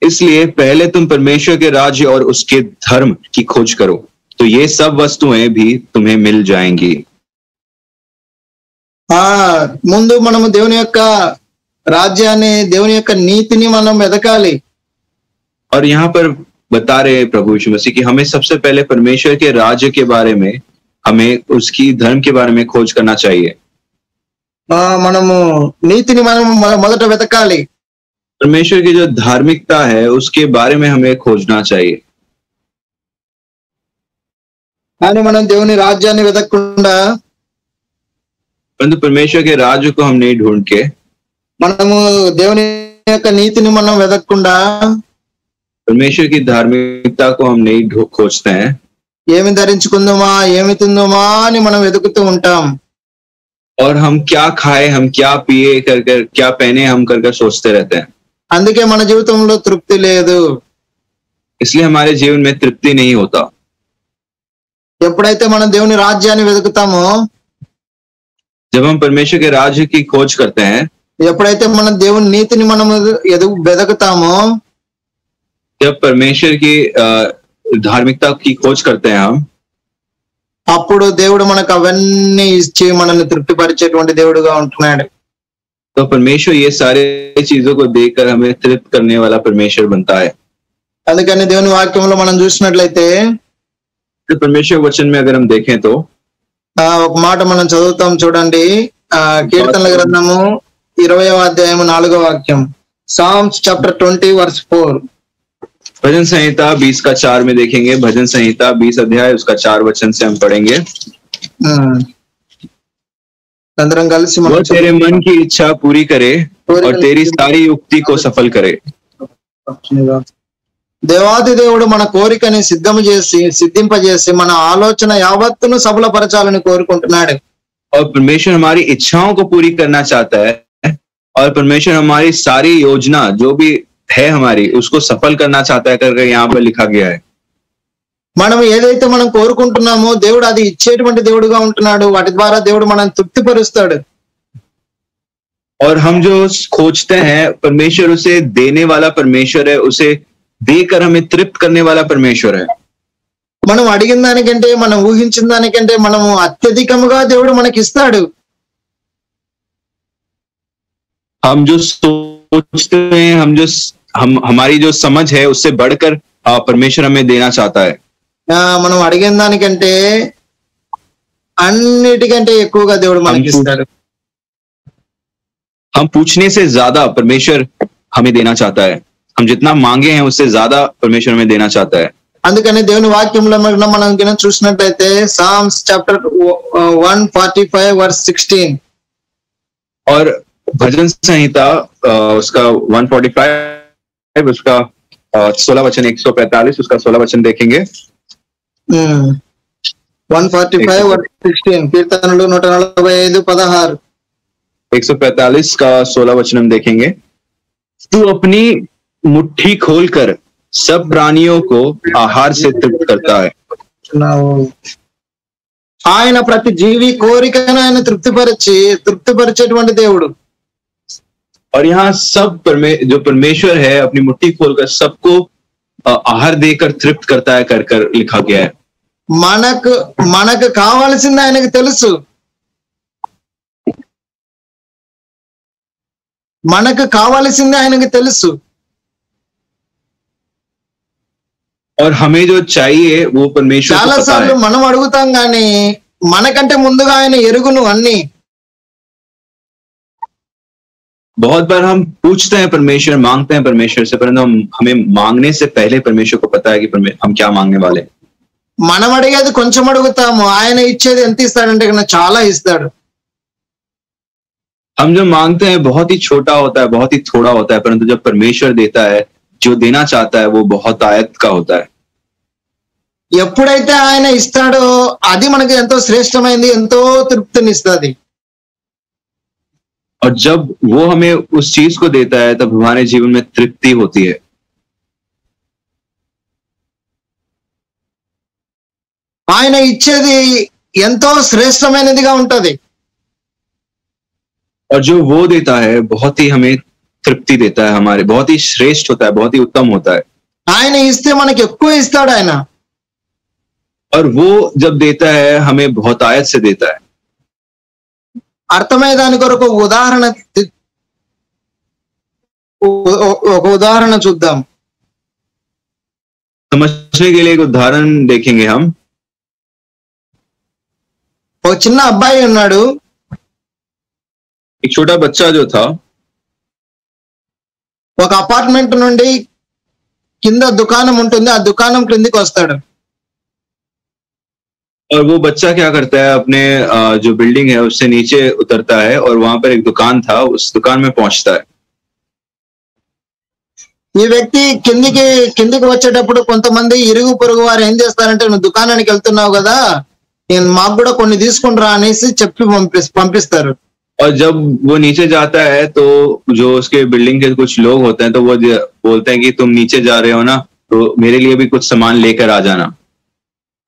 इसलिए पहले तुम परमेश्वर के राज्य और उसके धर्म की खोज करो, तो ये सब वस्तुएं भी तुम्हें मिल जाएंगी। ముందు మనము దేవుని యొక్క రాజ్యాన్ని, దేవుని యొక్క నీతిని మనం వెతకాలి। और यहाँ पर बता रहे हैं प्रभु यीशु मसीह कि हमें सबसे पहले परमेश्वर के राज्य के बारे में, हमें उसकी धर्म के बारे में खोज करना चाहिए। మనము నీతిని మనం మొదట వెతకాలి. परमेश्वर की जो धार्मिकता है उसके बारे में हमें खोजना चाहिए. కానీ మనం దేవుని రాజ్యాన్ని వెతకకుండా, परंतु परमेश्वर के राज्य को हम नहीं ढूंढ के, మనము దేవుని యొక్క నీతిని మనం వెతకకుండా, परमेश्वर की धार्मिकता को हम नहीं खोजते हैं. ఏమి ధరించుకుందామా, ఏమి తిందామా అని మనం వెతుకుతూ ఉంటాం. और हम क्या खाए, हम क्या पिए कर कर, क्या पहने हम कर कर सोचते रहते हैं. అందుకే మన జీవితంలో తృప్తి లేదు. इसलिए हमारे जीवन में तृप्ति नहीं होता. ఎప్పుడైతే మనం దేవుని రాజ్యాన్ని వెతుకుతామో, जब हम परमेश्वर के राज्य की खोज करते हैं, ఎప్పుడైతే మనం దేవుని నీతిని మనం వెతుకుతామో, जब परमेश्वर की धार्मिकता की खोज करते हैं हम, అప్పుడు దేవుడు మనకు అవన్నీ ఇచ్చి మనల్ని తృప్తిపరిచేటువంటి దేవుడుగా ఉంటున్నాడు. तो परमेश्वर ये सारे चीजों को देकर हमें तृप्त करने वाला परमेश्वर बनता है. అందుకని దేవుని వాక్యంలో మనం చూసినట్లయితే, तो परमेश्वर वचन में अगर हम देखें तो ఒక మాట మనం చదువుతాం చూడండి. కీర్తనల గ్రంథము 20వ అధ్యాయం 4వ వాక్యం. Psalms chapter 20 verse 4. भजन संहिता 20 का 4 में देखेंगे. भजन संहिता 20 अध्याय उसका 4 वचन से हम पढ़ेंगे. అందరం కలిసి वो तेरे मन की इच्छा पूरी करे और तेरी सारी युक्ति को सफल करे. దేవాది దేవుడు మన కోరికని సిద్ధింపజేసి మన ఆలోచన యావత్తును సఫలపరచాలని కోరుకుంటున్నాడు. और परमेश्वर हमारी इच्छाओं को पूरी करना चाहता है, और परमेश्वर हमारी सारी योजना जो भी है हमारी उसको सफल करना चाहता है करके यहाँ पर लिखा गया है. మనం ఏదైతే మనం కోరుకుంటున్నామో దేవుడు అది ఇచ్చేటువంటి దేవుడుగా ఉంటున్నాడు. వాటి ద్వారా దేవుడు మనల్ని తృప్తిపరుస్తాడు. और हम जो खोजते हैं परमेश्वर उसे देने वाला परमेश्वर है, उसे देकर हमें तृप्त करने वाला परमेश्वर है. మనం అడిగిన దానికంటే, మనం ఊహించిన దానికంటే మనము అత్యధికముగా దేవుడు మనకి ఇస్తాడు. हम जो सोचते हैं, हमारी जो समझ है उससे बढ़कर परमेश्वर हमें देना चाहता है. మనం అడిగిన దానికంటే అన్నిటికంటే ఎక్కువగా దేవుడు మనకి ఇస్తాడు. हम पूछने से ज्यादा परमेश्वर हमें देना चाहता है. हम जितना मांगे हैं उससे ज्यादा परमेश्वर हमें देना चाहता है. అందుకని దేవుని వాక్యంలో మనం చూసినట్లయితే Psalms chapter 145 verse 16. और भजन संहिता उसका 145 उसका 16 वचन, 145 उसका 16 वचन देखेंगे. 145 verse 16. కీర్తనలు 145:16. 145 का 16 वचन हम देखेंगे. तू अपनी मुट्ठी खोलकर सब प्राणियों को आहार से तृप्त करता है. ఆయన ప్రతి జీవి కోరికను ఆయన తృప్తిపరిచేటువంటి దేవుడు. और यहाँ सब जो परमेश्वर है अपनी मुट्ठी खोलकर सबको आहार देकर तृप्त करता है कर कर लिखा गया है. మనకు కావాల్సింది ఆయనకు తెలుసు. మనకు కావాల్సింది ఆయనకు తెలుసు. और हमें जो चाहिए वो परमेश्वर చాలా సార్లు మనం అడుగుతాం కానీ మనకంటే ముందుగా ఆయన ఎరుగును అన్ని. बहुत बार हम पूछते हैं परमेश्वर, मांगते हैं परमेश्वर से, परंतु हमें मांगने से पहले परमेश्वर को पता है कि हम क्या मांगने वाले. మనం అడిగేది కొంచెం అడుగుతాము, ఆయన ఇచ్చేది ఎంత ఇస్తాడంటే కన్నా చాలా ఇస్తాడు. हम जो मांगते हैं बहुत ही छोटा होता है, बहुत ही थोड़ा होता है, परंतु जब परमेश्वर देता है, जो देना चाहता है वो बहुत आयत का होता है. ఎప్పుడైతే ఆయన ఇస్తాడో అది మనకి ఎంతో శ్రేష్టమైంది, ఎంతో తృప్తినిస్తుంది. और जब वो हमें उस चीज को देता है तब हमारे जीवन में तृप्ति होती है. ఆయన ఇచ్చేది ఎంతో శ్రేష్టమైనదిగా ఉంటది. और जो वो देता है बहुत ही हमें तृप्ति देता है, हमारे बहुत ही श्रेष्ठ होता है, बहुत ही उत्तम होता है. ఆయన ఇస్తే మనకి ఎక్కువ ఇస్తాడు ఆయన. और वो जब देता है हमें बहुत आयत से देता है. అర్థమయ్యే దాని కొరకు ఒక ఉదాహరణ చూద్దాం. समझने के लिए एक उदाहरण देखेंगे हम. ఒక చిన్న అబ్బాయి ఉన్నాడు. छोटा बच्चा जो था ఒక అపార్ట్మెంట్ నుండి కింద దుకాణం ఉంటుంది, ఆ దుకాణం క్రిందికి వస్తాడు. और वो बच्चा क्या करता है, अपने जो बिल्डिंग है उससे नीचे उतरता है और वहां पर एक दुकान था, उस दुकान में पहुंचता है. ఈ వ్యక్తి కిందికి వచ్చేటప్పుడు కొంతమంది ఇరుగు పొరుగు వారు ఏం చేస్తారంటే, నువ్వు దుకాణానికి వెళ్తున్నావు కదా, నేను మాకు కూడా కొన్ని తీసుకుంటరా అనేసి చెప్పి పంపిస్తారు. और जब वो नीचे जाता है तो जो उसके बिल्डिंग के कुछ लोग होते हैं तो वो बोलते हैं कि तुम नीचे जा रहे हो ना, तो मेरे लिए भी कुछ सामान लेकर आ जाना.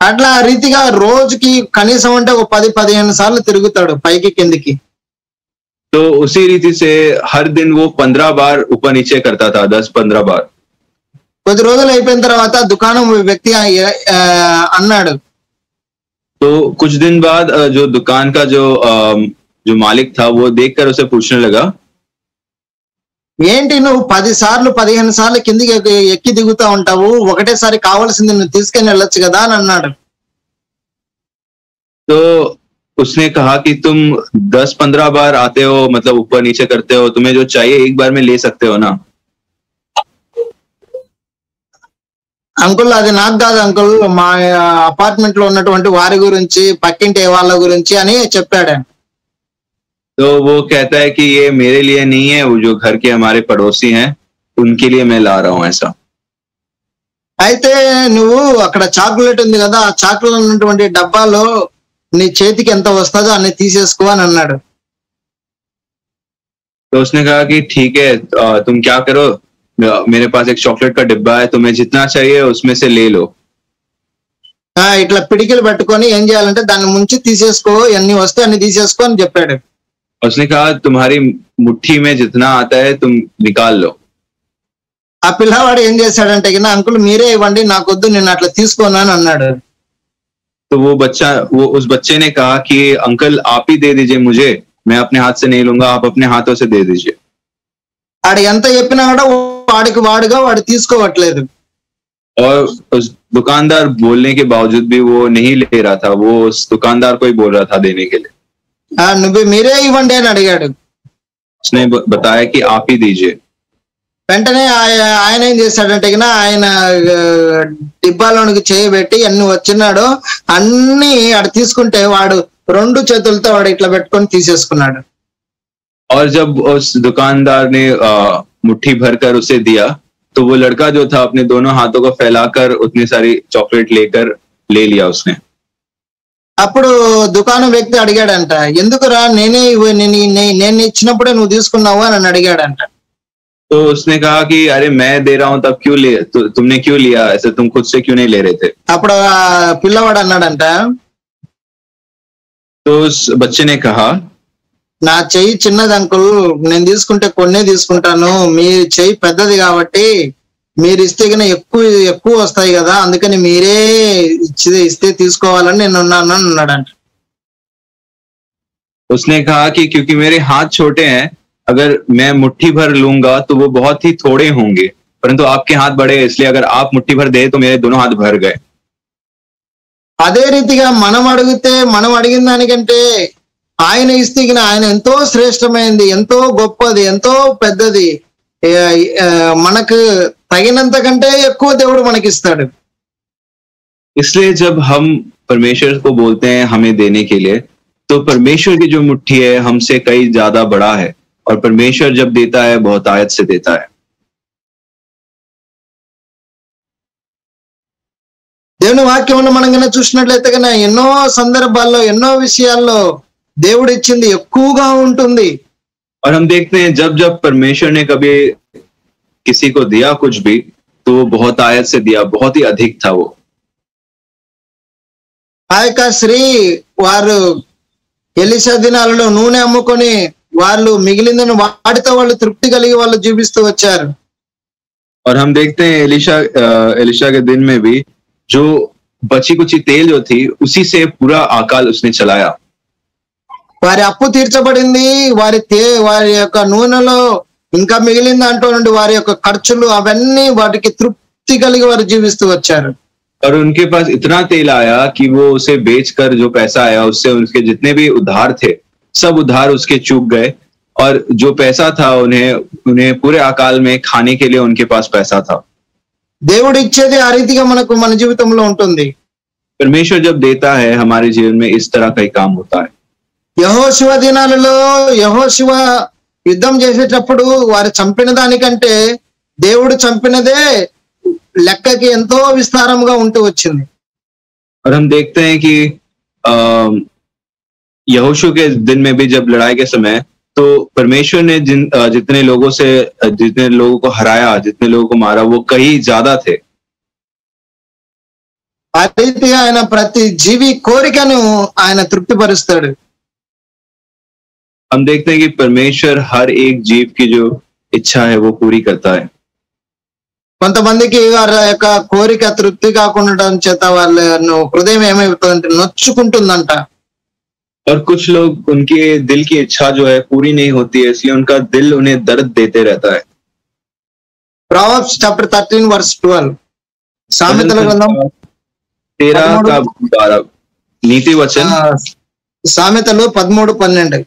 అట్లా రీతిగా రోజుకి కనీసం అంటే ఒక 10-15 సార్లు తిరుగుతాడు పైకి కిందికి. तो उसी रीति से हर दिन वो 15 बार ऊपर नीचे करता था, 10-15 बार. కొద్ది రోజులు అయిపోయిన తర్వాత దుకాణం వ్యక్తి అన్నాడు, तो कुछ दिन बाद जो दुकान का जो मालिक था वो देखकर उसे पूछने लगा, ఏంటి నువ్వు 10 సార్లు 15 సార్లు కిందికి ఎక్కి దిగుతా ఉంటావు, ఒకటేసారి కావాల్సింది నువ్వు తీసుకొని వెళ్ళొచ్చు కదా అని అన్నాడు. तो उसने कहा कि तुम 10-15 बार आते हो, मतलब ऊपर नीचे करते हो, तुम्हें जो चाहिए एक बार में ले सकते हो ना. అంకుల్ అది నాకు కాదు అంకుల్, మా అపార్ట్మెంట్ లో ఉన్నటువంటి వారి గురించి, పక్కింటి వాళ్ళ గురించి అని చెప్పాడు. तो वो कहता है कि ये मेरे लिए नहीं है, वो जो घर के हमारे पड़ोसी हैं उनके लिए मैं ला रहा हूं ऐसा. అయితే నువ్వు అక్కడ చాక్లెట్ ఉంది కదా, ఆ చాక్లెట్ ఉన్నటువంటి డబ్బాలో నీ చేతికి ఎంత వస్తుందో అన్ని తీసేసుకో అని అన్నాడు. तो उसने कहा कि ठीक है, तुम क्या करो, मेरे पास एक चॉकलेट का डिब्बा है, तुम्हें जितना चाहिए उसमें से ले लो. ఇట్లా పిడికిలు పట్టుకొని ఏం చేయాలంటే దాన్ని ముంచి తీసేసుకో, ఎన్ని వస్తే అన్ని తీసేసుకో అని చెప్పాడు. उसने कहा तुम्हारी मुट्ठी में जितना आता है तुम निकाल लो. ఆ పిల్లవాడు ఏం చేశాడంటే, అంకుల్ మీరే ఇవ్వండి, నాకొద్దు, నేను అట్లా తీసుకోను అని అన్నాడు. तो वो उस बच्चे ने कहा कि अंकल आप ही दे दीजिए मुझे, मैं अपने हाथ से नहीं लूंगा, आप अपने हाथों से दे दीजिए. ఆడు ఎంత చెప్పినా కూడా వాడికి వాడు తీసుకోవట్లేదు. और उस दुकानदार बोलने के बावजूद भी वो नहीं ले रहा था, वो उस दुकानदार को ही बोल रहा था देने के लिए. నువ్వు మీరే ఇవ్వండి అని అడిగాడు. उसने बताया कि आप ही दीजिए. వెంటనే ఆయన ఏం చేశాడంటే, ఆయన డిబ్బాలోనికి చేయబెట్టి అన్ని వచ్చినాడు, అన్ని ఆడు తీసుకుంటే వాడు 2 చేతులతో వాడు ఇట్లా పెట్టుకొని తీసేసుకున్నాడు. और जब उस दुकानदार ने मुट्ठी भरकर उसे दिया तो वो लड़का जो था अपने दोनों हाथों को फैलाकर उतनी सारी चॉकलेट लेकर ले लिया उसने. అప్పుడు దుకాణం వ్యక్తి అడిగాడంట, ఎందుకురా నేను ఇచ్చినప్పుడే నువ్వు తీసుకున్నావు అని అడిగాడంట. तो उसने कहा कि अरे मैं दे रहा हूं तब क्यों ले, तुमने क्यों लिया ऐसे, तुम खुद से क्यों नहीं ले रहे थे. అప్పుడు ఆ పిల్లవాడు అన్నాడంట, तो उस बच्चे ने कहा, నా చెయ్యి చిన్నది అంకుల్, నేను తీసుకుంటే కొన్నే తీసుకుంటాను, మీ చెయ్యి పెద్దది కాబట్టి మీరు ఇస్తే కన్నా ఎక్కువ వస్తాయి కదా, అందుకని మీరే ఇస్తే తీసుకోవాలని నేను ఉన్నాను అని అన్నాడంట. उसने कहा कि क्योंकि मेरे हाथ छोटे हैं, अगर मैं मुट्ठी भर लूंगा तो वो बहुत ही थोड़े होंगे, परंतु आपके हाथ बड़े हैं, इसलिए अगर आप मुट्ठी भर दे तो मेरे दोनों हाथ भर गए. అదే రీతిగా మనం అడిగిన దానికంటే ఆయన ఇస్తే ఆయన ఎంతో శ్రేష్టమైనది, ఎంతో గొప్పది, ఎంతో పెద్దది, మనకు తగినంత కంటే ఎక్కువ దేవుడు మనకిస్తాడు. इसलिए जब हम परमेश्वर को बोलते हैं हमें देने के लिए, तो परमेश्वर की जो मुट्ठी है हमसे कई ज्यादा बड़ा है, और परमेश्वर जब देता है बहुत आयत से देता है. దేవుని వాక్యం మనం కన్నా చూసినట్లయితే కన్నా ఎన్నో సందర్భాల్లో ఎన్నో విషయాల్లో దేవుడు ఇచ్చింది ఎక్కువగా ఉంటుంది. और हम देखते हैं जब जब परमेश्वर ने कभी किसी को दिया कुछ भी तो वो बहुत आयत से दिया, बहुत ही अधिक था वो. ఆ యొక్క స్త్రీ వారు ఎలీషా దినాలలో నూనె అమ్ముకొని వాళ్ళు మిగిలిందని వాటితో వాళ్ళు తృప్తి కలిగి వాళ్ళు జీవిస్తూ వచ్చారు. और हम देखते हैं एलिशा के दिन में भी जो बची कुची तेल जो थी उसी से पूरा आकाल उसने चलाया. వారి అప్పు తీర్చబడింది, వారి యొక్క నూనెలో ఇంకా మిగిలిన దాంట్లో నుండి వారి యొక్క ఖర్చులు అవన్నీ వాటికి తృప్తి కలిగి వారు జీవిస్తూ వచ్చారు. और उनके पास इतना तेल आया कि वो उसे बेचकर जो पैसा आया उससे उनके जितने भी उधार थे सब उधार उसके चूक गए, और जो पैसा था उन्हें उन्हें पूरे अकाल में खाने के लिए उनके पास पैसा था। దేవుడు ఇచ్చేది ఆ రీతిగా మనకు మన జీవితంలో ఉంటుంది. परमेश्वर जब देता है हमारे जीवन में इस तरह का ही काम होता है। యెహోషువ దినాలలో యెహోషువ యుద్ధం చేసేటప్పుడు వారు చంపిన దానికంటే దేవుడు చంపినదే లెక్కకి ఎంతో విస్తారంగా ఉంటూ వచ్చింది. और हम देखते हैं कि यहोशू के दिन में भी जब लड़ाई के समय तो परमेश्वर ने जितने लोगों को हराया, जितने लोगों को मारा, वो कहीं ज्यादा थे। ఆ రీతిగా ఆయన ప్రతి జీవి కోరికను ఆయన తృప్తిపరుస్తాడు. हम देखते हैं कि परमेश्वर हर एक जीव की जो इच्छा है वो पूरी करता है। కొంతమందికి వారి యొక్క కోరిక తృప్తి కాకుండా చేత వాళ్ళ హృదయం ఏమైపోతుందంటే నొచ్చుకుంటుందంట. और कुछ लोग उनके दिल की इच्छा जो है पूरी नहीं होती है, इसलिए उनका दिल उन्हें दर्द देते रहता है। Proverbs chapter 13 verse 12 సామెతల గ్రంథం 13 नीति वचन సామెతలు 13:12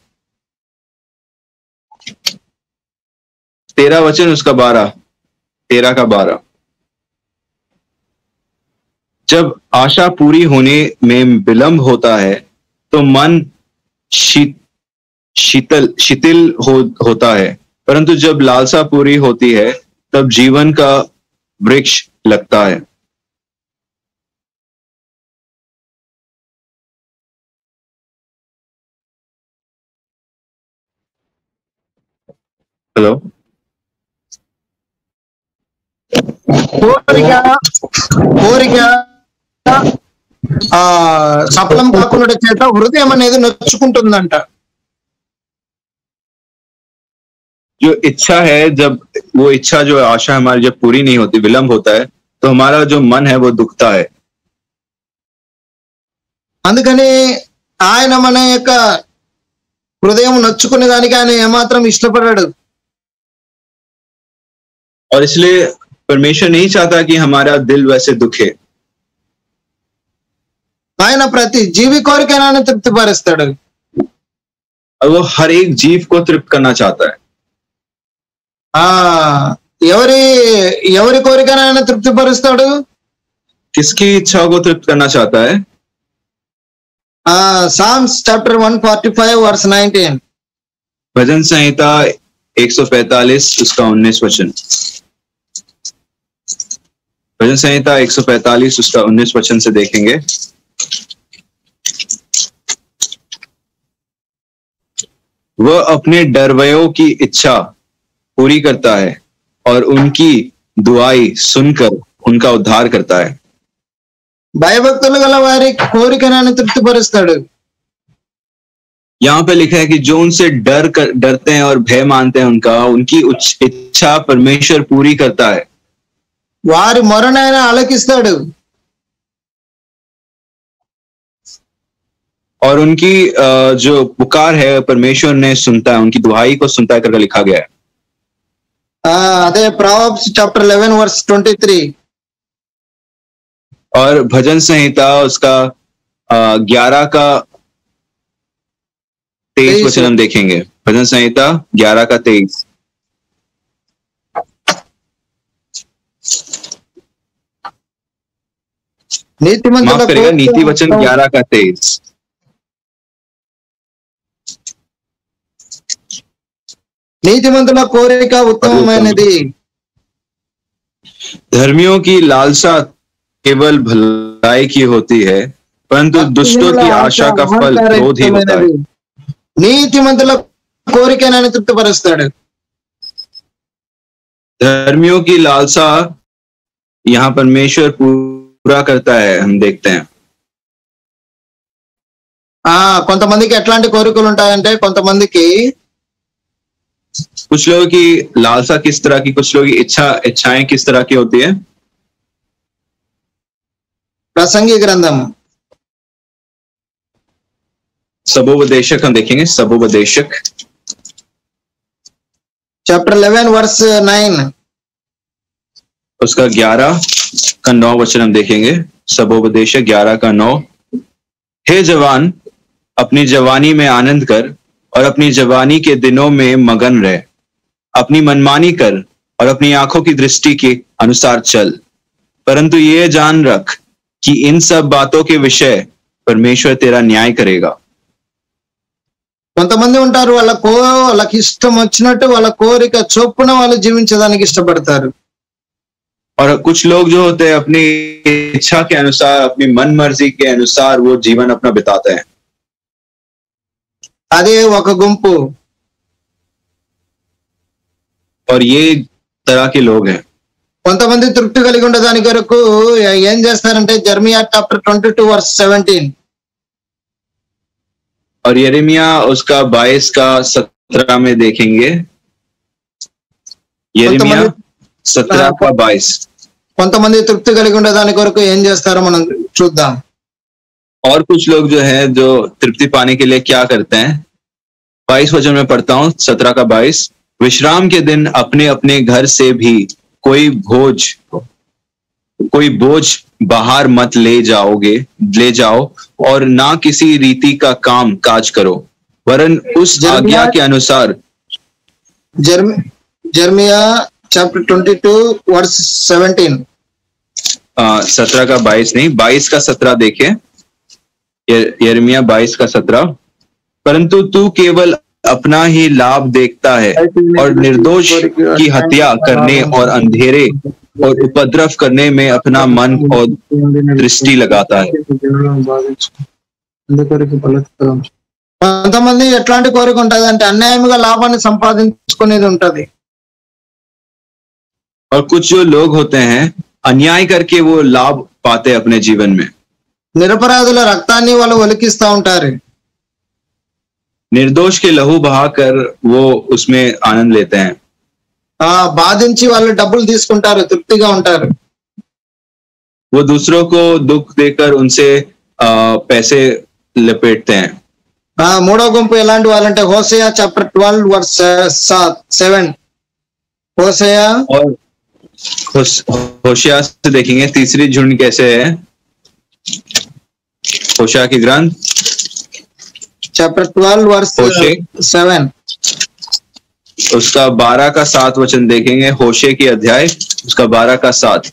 13 वचन उसका 13 का 12 जब आशा पूरी होने में विलंब होता है तो मन शिथिल होता है, परंतु जब लालसा पूरी होती है तब जीवन का वृक्ष लगता है। हेलो, కోరిక సఫలం కాకుండా చేత హృదయం అనేది నొచ్చుకుంటుందంట. जो इच्छा है, जब वो इच्छा जो आशा हमारी जब पूरी नहीं होती, विलंब होता है, तो हमारा जो मन है वो दुखता है। అందుకని ఆయన మన యొక్క హృదయం నొచ్చుకునే దానికి ఆయన ఏమాత్రం ఇష్టపడాడు. और इसलिए परमेश्वर नहीं चाहता कि हमारा दिल वैसे दुखे। ఆయన ప్రతి జీవి కోరికను ఆయన తృప్తిపరుస్తాడు. और वो हर एक जीव को तृप्त करना चाहता है। ఎవరి కోరికను ఆయన తృప్తిపరుస్తాడు? किसकी इच्छा को तृप्त करना चाहता है? Psalms chapter 145 verse 19 भजन संहिता 145 उसका 19 वचन। भजन संहिता 145 उसका 19 वचन से देखेंगे। वह अपने डरवयों की इच्छा पूरी करता है और उनकी दुआई सुनकर उनका उद्धार करता है। భయభక్తులు గల వారి కోరికను ఆయన తృప్తిపరుస్తాడు. यहाँ पे लिखा है कि जो उनसे डरते हैं और भय मानते हैं उनकी इच्छा परमेश्वर पूरी करता है। వారి మొరను ఆయన ఆలకిస్తాడు. और उनकी जो पुकार है परमेश्वर ने सुनता है, उनकी दुहाई को सुनता है करके लिखा गया है। अదే Proverbs chapter 11 verse 23 और भजन संहिता उसका 11 का 23 वचन हम देखेंगे। भजन संहिता 11 का 23। माफ करेगा, नीति वचन 11 का 23। నీతిమంతుల కోరిక ఉత్తమమైనది. धर्मियों की लालसा केवल भलाई की होती है, परंतु दुष्टों की आशा का फल क्रोध ही होता है। నీతిమంతుల కోరికను ఆయన తృప్తిపరుస్తాడు. धर्मियों की लालसा यहाँ परमेश्वर पूरा करता है, हम देखते हैं। కొంతమందికి ఎట్లాంటి కోరికలు ఉంటాయంటే, కొంతమందికి कुछ लोगों की लालसा किस तरह की, कुछ लोगों की इच्छाएं किस तरह की होती है। ప్రసంగి గ్రంథం सबोपदेशक हम देखेंगे। सबोपदेशक चैप्टर 11 वर्स 9 उसका 11 का 9 वचन हम देखेंगे। सबोपदेशक 11 का 9। हे जवान, अपनी जवानी में आनंद कर, और अपनी जवानी के दिनों में मगन रह। अपनी मनमानी कर और अपनी आंखों की दृष्टि के अनुसार चल, परंतु ये जान रख कि इन सब बातों के विषय परमेश्वर तेरा न्याय करेगा। కొంతమంది ఉంటారు వాళ్ళకి ఇష్టం వచ్చినట్టు వాళ్ళ కోరిక చొప్పున వాళ్ళు జీవించడానికి ఇష్టపడతారు. और कुछ लोग जो होते हैं अपनी इच्छा के अनुसार, अपनी मन मर्जी के अनुसार वो जीवन अपना बिताते हैं. అదే ఒక గుంపు. और ये तरह के लोग हैं. కొంతమంది తృప్తి కలిగి ఉండడానికి కొరకు ఏం చేస్తారంటే జెర్మియా చాప్టర్ 22:17 और यिर्मयाह उसका 22 का 17 में देखेंगे. यिर्मयाह 17 का 22. కొంతమంది తృప్తి కలిగి ఉండడానికి కొరకు ఏం చేస్తారో మనం చూద్దాం. और कुछ लोग जो है जो तृप्ति पाने के लिए क्या करते हैं. 22 वचन में पढ़ता हूं, 17 का 22. विश्राम के दिन अपने अपने घर से भी कोई बोझ बाहर मत ले जाओ और ना किसी रीति का काम काज करो, वरन उस आज्ञा के अनुसार. जर्मिया चैप्टर 22:17 17 का 22 नहीं, 22 का 17 देखिए. यिर्मयाह 22 का 17. परंतु तू केवल अपना ही लाभ देखता है और निर्दोष की हत्या करने और अंधेरे और उपद्रव करने में अपना मन और दृष्टि लगाता है. కొంతమంది ఎట్లాంటి కోరిక ఉంటది అంటే అన్యాయంగా లాభాన్ని సంపాదించుకునేది ఉంటది. और कुछ जो लोग होते हैं अन्याय करके वो लाभ पाते अपने जीवन में. నిరపరాధుల రక్తాన్ని వాళ్ళు ఒలికిస్తా ఉంటారు. निर्दोष के लहू बहाकर वो उसमें आनंद लेते हैं. బాధించి వాళ్ళు డబ్బులు తీసుకుంటారు, తృప్తిగా ఉంటారు. वो दूसरों को दुख देकर उनसे पैसे लपेटते हैं. మూడో గుంపు ఎలాంటి వాళ్ళంటే హోషేయ చాప్టర్ 12:7 హోషేయ और होशिया से देखेंगे तीसरी झुंड कैसे है. होशिया की ग्रंथ चैप्टर 12:7 उसका 12 का 7 वचन देखेंगे. होशे की अध्याय उसका 12 का 7.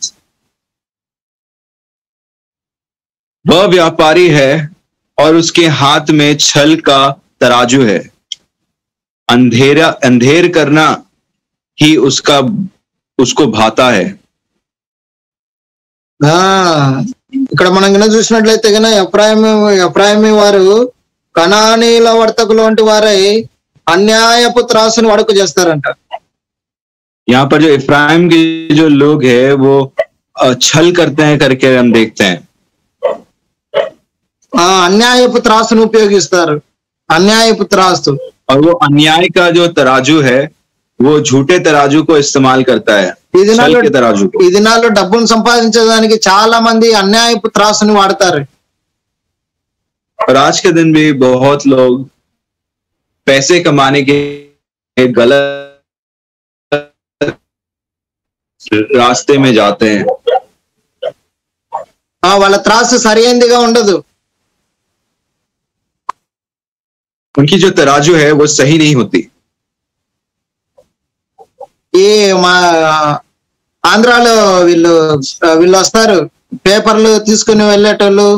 वह व्यापारी है और उसके हाथ में छल का तराजू है. अंधेर करना ही उसको भाता है. ఇక్కడ మనం కింద చూసినట్లయితే కనుక ఎఫ్రాయిము వారు కనానీల వర్తకులు వంటి వారై అన్యాయపు త్రాసుని వడకు చేస్తారంట. यहाँ पर जो इफ्राइम के जो लोग हैं वो छल करते हैं करके हम देखते हैं. అన్యాయపు త్రాసును ఉపయోగిస్తారు. అన్యాయపు త్రాసు. और वो अन्याय का जो तराजू है वो झूठे तराजू को इस्तेमाल करता है. ఈ దినాల్లో డబ్బును సంపాదించడానికి చాలా మంది అన్యాయపు త్రాసుని వాడతారు. और आज के दिन भी बहुत लोग पैसे कमाने के गलत रास्ते में जाते हैं. వాళ్ళ త్రాసు సరైనదిగా ఉండదు. उनकी जो तराजू है वो सही नहीं होती. ఈ మా ఆంధ్రాలో వీళ్ళు వస్తారు, పేపర్లు తీసుకుని వెళ్ళేటోళ్ళు,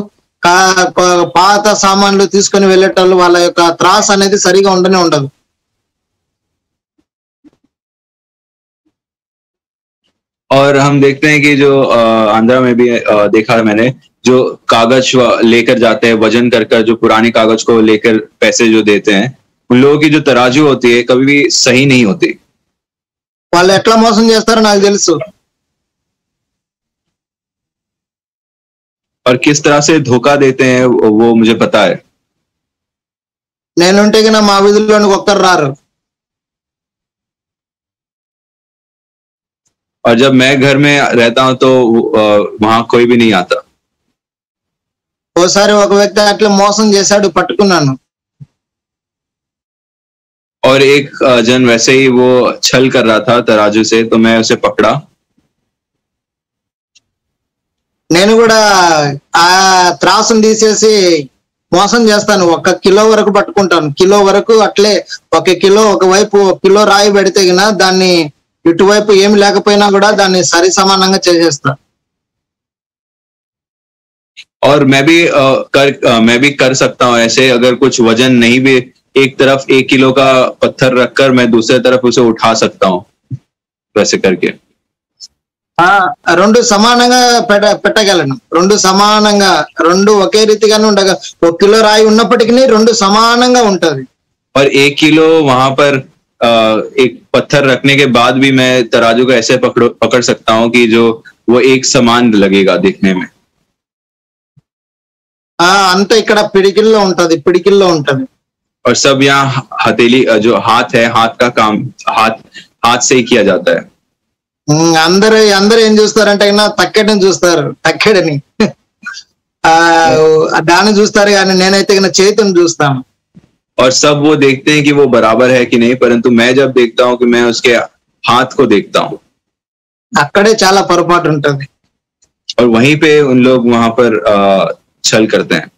పాత సామాన్లు తీసుకుని వెళ్ళేటోళ్ళు, వాళ్ళ యొక్క త్రాస్ అనేది సరిగా ఉండనే ఉండదు. और हम देखते हैं कि जो आंध्रा में भी देखा मैंने, जो कागज लेकर जाते हैं वजन कर जो पुराने कागज को लेकर पैसे जो देते हैं, उन लोगों की जो तराजू होती है कभी भी सही नहीं होती. వాళ్ళు ఎట్లా మోసం చేస్తారో నాకు తెలుసు. और किस तरह से धोखा देते हैं वो मुझे पता है. నేనుంటే కన్నా మా వీధిలోనికి ఒక్కరు రారు. और जब मैं घर में रहता हूं तो वहां कोई भी नहीं आता. ఓసారి ఒక వ్యక్తి అట్లా మోసం చేశాడు, పట్టుకున్నాను. और एक जन वैसे ही वो छल कर रहा था तराजू से, तो मैं उसे पकड़ा. నేను కూడా ఆ త్రాసును తీసేసి మోసం చేస్తాను, 1 కిలో వరకు పట్టుకుంటాను, కిలో వరకు అట్లే 1 కిలో ఒకవైపు 1 కిలో రాయి పెడితే గిన దాన్ని ఇటువైపు ఏమి లేకపోయినా కూడా దాన్ని సరి సమానంగా చేసేస్తా. और मैं भी कर सकता हूँ ऐसे, अगर कुछ वजन नहीं भी, एक तरफ 1 किलो का पत्थर रखकर मैं दूसरे तरफ उसे उठा सकता हूँ वैसे करके. రెండు సమానంగా పెట్టగలను, రెండు సమానంగా, రెండు ఒకే రీతిగానే ఉండగా 1 కిలో రాయి ఉన్నప్పటికీ రెండు సమానంగా ఉంటది. और 1 किलो वहां पर एक पत्थर रखने के बाद भी मैं तराजू को ऐसे पकड़ सकता हूँ कि जो वो एक समान लगेगा दिखने में. అంత ఇక్కడ పిడికిల్లో ఉంటది. और सब यहाँ हथेली जो हाथ है, हाथ का काम हाथ से ही किया जाता है. అందరూ ఏం చూస్తారంటే తక్కెడని చూస్తారు, తక్కెడని దాన్ని చూస్తారు, కానీ నేనైతే చేతిని చూస్తాను. और सब वो देखते हैं कि वो बराबर है कि नहीं, परंतु मैं जब देखता हूँ कि मैं उसके हाथ को देखता हूँ. అక్కడే చాలా పొరపాటు ఉంటది. और वहीं पे उन लोग वहां पर छल करते हैं.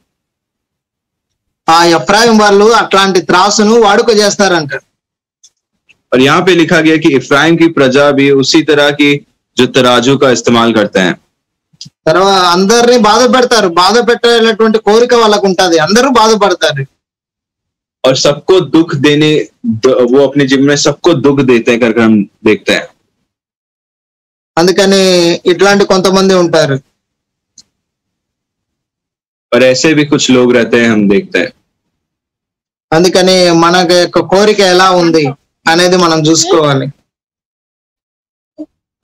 ఎఫ్రాయిం వాళ్ళు అట్లాంటి త్రాసును వాడుక చేస్తారంట. और यहाँ पे लिखा गया कि इफ्राइम की प्रजा भी उसी तरह की जो तराजू का इस्तेमाल करते हैं. తర్వాత అందరినీ బాధ పెడతారు, బాధ పెట్టేటువంటి కోరిక వాళ్ళకు ఉంటది, అందరూ బాధపడతారు. और सबको दुख देने, वो अपने जीवन में सबको दुख देते हैं करके हम देखते हैं. అందుకని ఇట్లాంటి కొంతమంది ఉంటారు. और ऐसे भी कुछ लोग रहते हैं, हम देखते हैं. అందుకని మన యొక్క కోరిక ఎలా ఉంది అనేది మనం చూసుకోవాలి.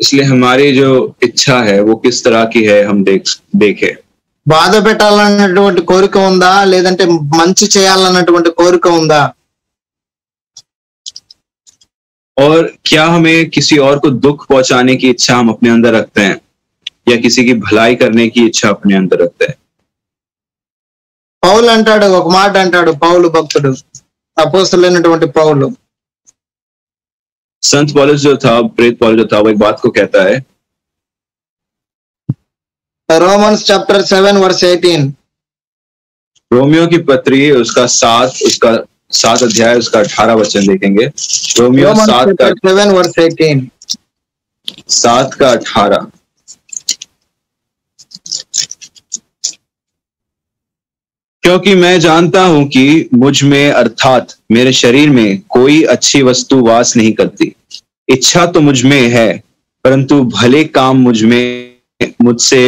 इसलिए हमारी जो इच्छा है वो किस तरह की है हम देखें. బాధ పెట్టాలన్నటువంటి కోరిక ఉందా, లేదంటే మంచి చేయాలన్నటువంటి కోరిక ఉందా? और क्या हमें किसी और को दुख पहुंचाने की इच्छा हम अपने अंदर रखते हैं, या किसी की भलाई करने की इच्छा अपने अंदर रखते हैं. పౌలు అంటాడు, ఒక మాట అంటాడు, పౌలు భక్తుడు, అపోస్తలుడైనటువంటి పౌలు, संत पौलुस जो था, प्रेत पौलुस जो था, वो एक बात को कहता है. रोमन्स चैप्टर 7 वर्स 18, रोमियो की पत्री उसका 7 अध्याय उसका 18 वचन देखेंगे. रोमियो 7 वर्स 18, 7 का 18. क्योंकि मैं जानता हूं कि मुझ में अर्थात मेरे शरीर में कोई अच्छी वस्तु वास नहीं करती. इच्छा तो मुझ में है, परंतु भले काम मुझसे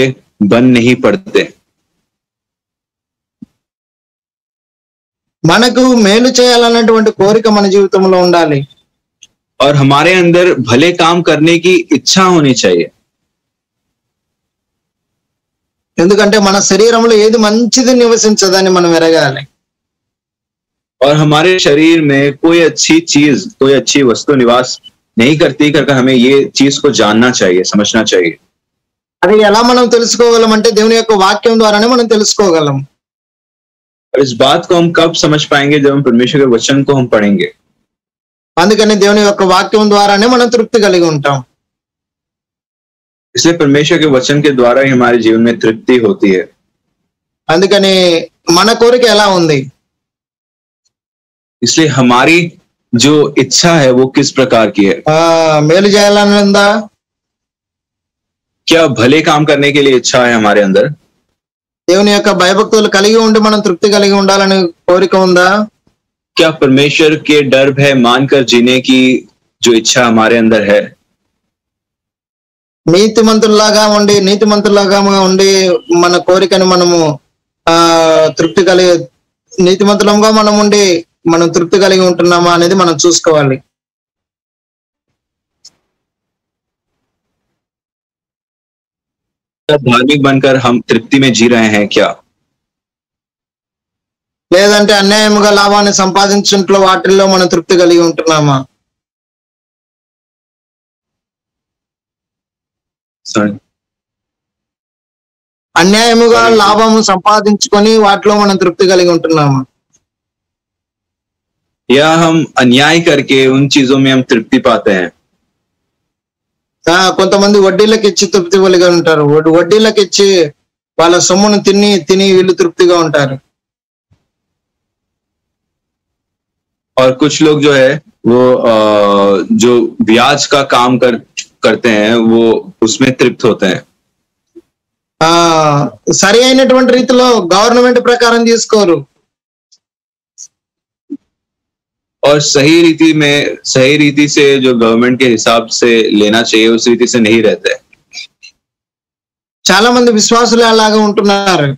बन नहीं पड़ते. మనకు మేలు చేయాలన్నటువంటి కోరిక మన జీవితంలో ఉండాలి. और हमारे अंदर भले काम करने की इच्छा होनी चाहिए. ఎందుకంటే మన శరీరంలో ఏది మంచిది నివసించదని మనం ఎరగాలి. और हमारे शरीर में कोई अच्छी चीज, कोई अच्छी वस्तु निवास नहीं करती करके हमें ये चीज को जानना चाहिए, समझना चाहिए. అది ఎలా మనం తెలుసుకోగలం అంటే దేవుని యొక్క వాక్యం ద్వారానే మనం తెలుసుకోగలం. और इस बात को हम कब समझ पाएंगे? जब हम परमेश्वर के वचन को हम पढ़ेंगे. అందుకని దేవుని యొక్క వాక్యం ద్వారానే మనం తృప్తి కలిగి ఉంటాం. इसलिए परमेश्वर के वचन के द्वारा ही हमारे जीवन में तृप्ति होती है. అందుకని మన కోరిక ఎలా ఉంది? इसलिए हमारी जो इच्छा है वो किस प्रकार की है? మేలు చేయాలని ఉందా? क्या भले काम करने के लिए इच्छा है हमारे अंदर? దేవుని యొక్క భయభక్తులు కలిగి ఉండి మనం తృప్తి కలిగి ఉండాలని కోరిక ఉందా? क्या परमेश्वर के डर भय मानकर जीने की जो इच्छा हमारे अंदर है? నీతిమంతుల్లాగా ఉండి మన కోరికను మనము నీతిమంతులంగా మనం ఉండి మనం తృప్తి కలిగి ఉంటున్నామా అనేది మనం చూసుకోవాలి. धार्मिक बनकर हम तृप्ति में जी रहे हैं क्या? లేదంటే అన్యాయముగా లాభాన్ని సంపాదించుట్లో వాటిల్లో మనం తృప్తి కలిగి ఉంటున్నామా? అన్యాయముగా లాభము సంపాదించుకొని వాటిలో మనం తృప్తి కలిగి ఉంటున్నామా? या हम अन्याय करके उन चीजों में हम तृप्ति पाते हैं? కొంతమంది వడ్డీలకు ఇచ్చి తృప్తి కలిగి ఉంటారు. వడ్డీలకు ఇచ్చి వాళ్ళ సొమ్మును తిని వీళ్ళు తృప్తిగా ఉంటారు. और कुछ लोग जो है वो जो ब्याज का काम करते हैं वो उसमें तृप्त होते हैं। సరి అయినటువంటి రీతిలో గవర్నమెంట్ ప్రకారం తీసుకోరు, और सही रीति से जो गवर्नमेंट के हिसाब से लेना चाहिए उस रीति से नहीं रहते। చాలా మంది విశ్వాసులు అలాగా ఉంటున్నారు।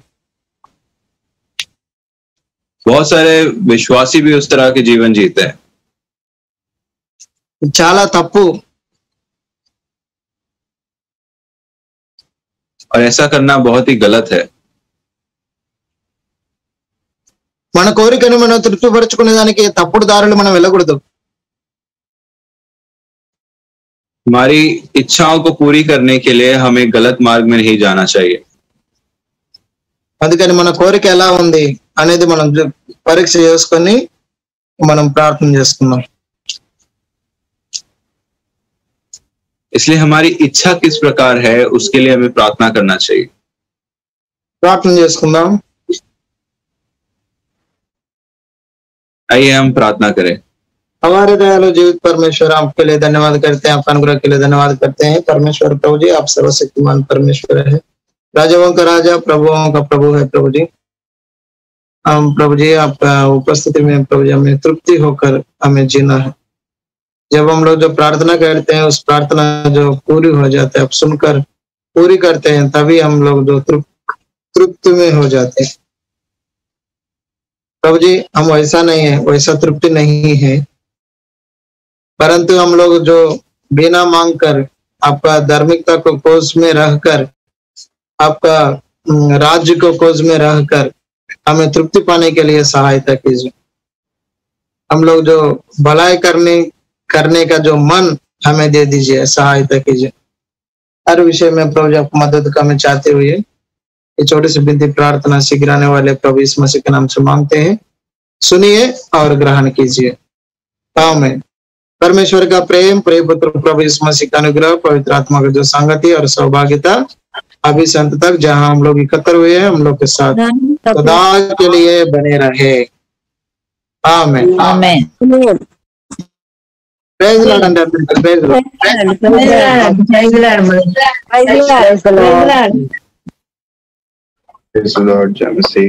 बहुत सारे विश्वासी भी उस तरह के जीवन जीते हैं। చాలా తప్పు। और ऐसा करना बहुत ही गलत है। మన కోరికను మనం తృప్తిపరచుకునే దానికి తప్పుడు దారులు మనం వెళ్ళకూడదు। हमारी इच्छाओं को पूरी करने के लिए हमें गलत मार्ग में नहीं जाना चाहिए। అందుకని మన కోరిక ఎలా ఉంది అనేది మనం పరీక్ష చేసుకొని మనం ప్రార్థన చేసుకుందాం। इसलिए हमारी इच्छा किस प्रकार है उसके लिए हमें प्रार्थना करना चाहिए। ప్రార్థన చేసుకుందాం। आइए हम प्रार्थना करें। हमारे दयालु जीवित परमेश्वर, आपके लिए धन्यवाद करते हैं, आपका अनुग्रह के लिए धन्यवाद करते हैं। परमेश्वर प्रभु जी, आप सर्वशक्तिमान परमेश्वर है, राजाओं का राजा, प्रभुओं का प्रभु है। प्रभु जी, हम प्रभु जी आपका उपस्थिति में प्रभु जी हमें तृप्ति होकर हमें जीना है। जब हम लोग जो प्रार्थना करते हैं उस प्रार्थना जो पूरी हो जाते है, आप सुनकर पूरी करते हैं, तभी हम लोग जो तृप्ति में हो जाते हैं। प्रभु जी, हम वैसा नहीं है, वैसा तृप्ति नहीं है, परंतु हम लोग जो बिना मांग कर आपका धार्मिकता को खोज में रहकर, आपका राज्य को खोज में रहकर हमें तृप्ति पाने के लिए सहायता कीजिए। हम लोग जो भलाई करने का जो मन हमें दे दीजिए, सहायता कीजिए। हर विषय में प्रभु जी आप मदद का हमें चाहते हुए ये छोटी सी विनती प्रार्थना शीघ्र आने वाले प्रभु यीशु मसीह के नाम से मांगते हैं, सुनिए और ग्रहण कीजिए। आमीन। परमेश्वर का प्रेम, प्रिय पुत्र प्रभु यीशु मसीह का अनुग्रह, पवित्र आत्मा की जो संगति और सहभागिता अभी से अंत तक जहां हम लोग एकत्र हुए हैं हम लोग के साथ सदा के लिए बने रहे। आमीन। आमीन। Praise Lord under praise Lord. Praise the Lord, Jamasi।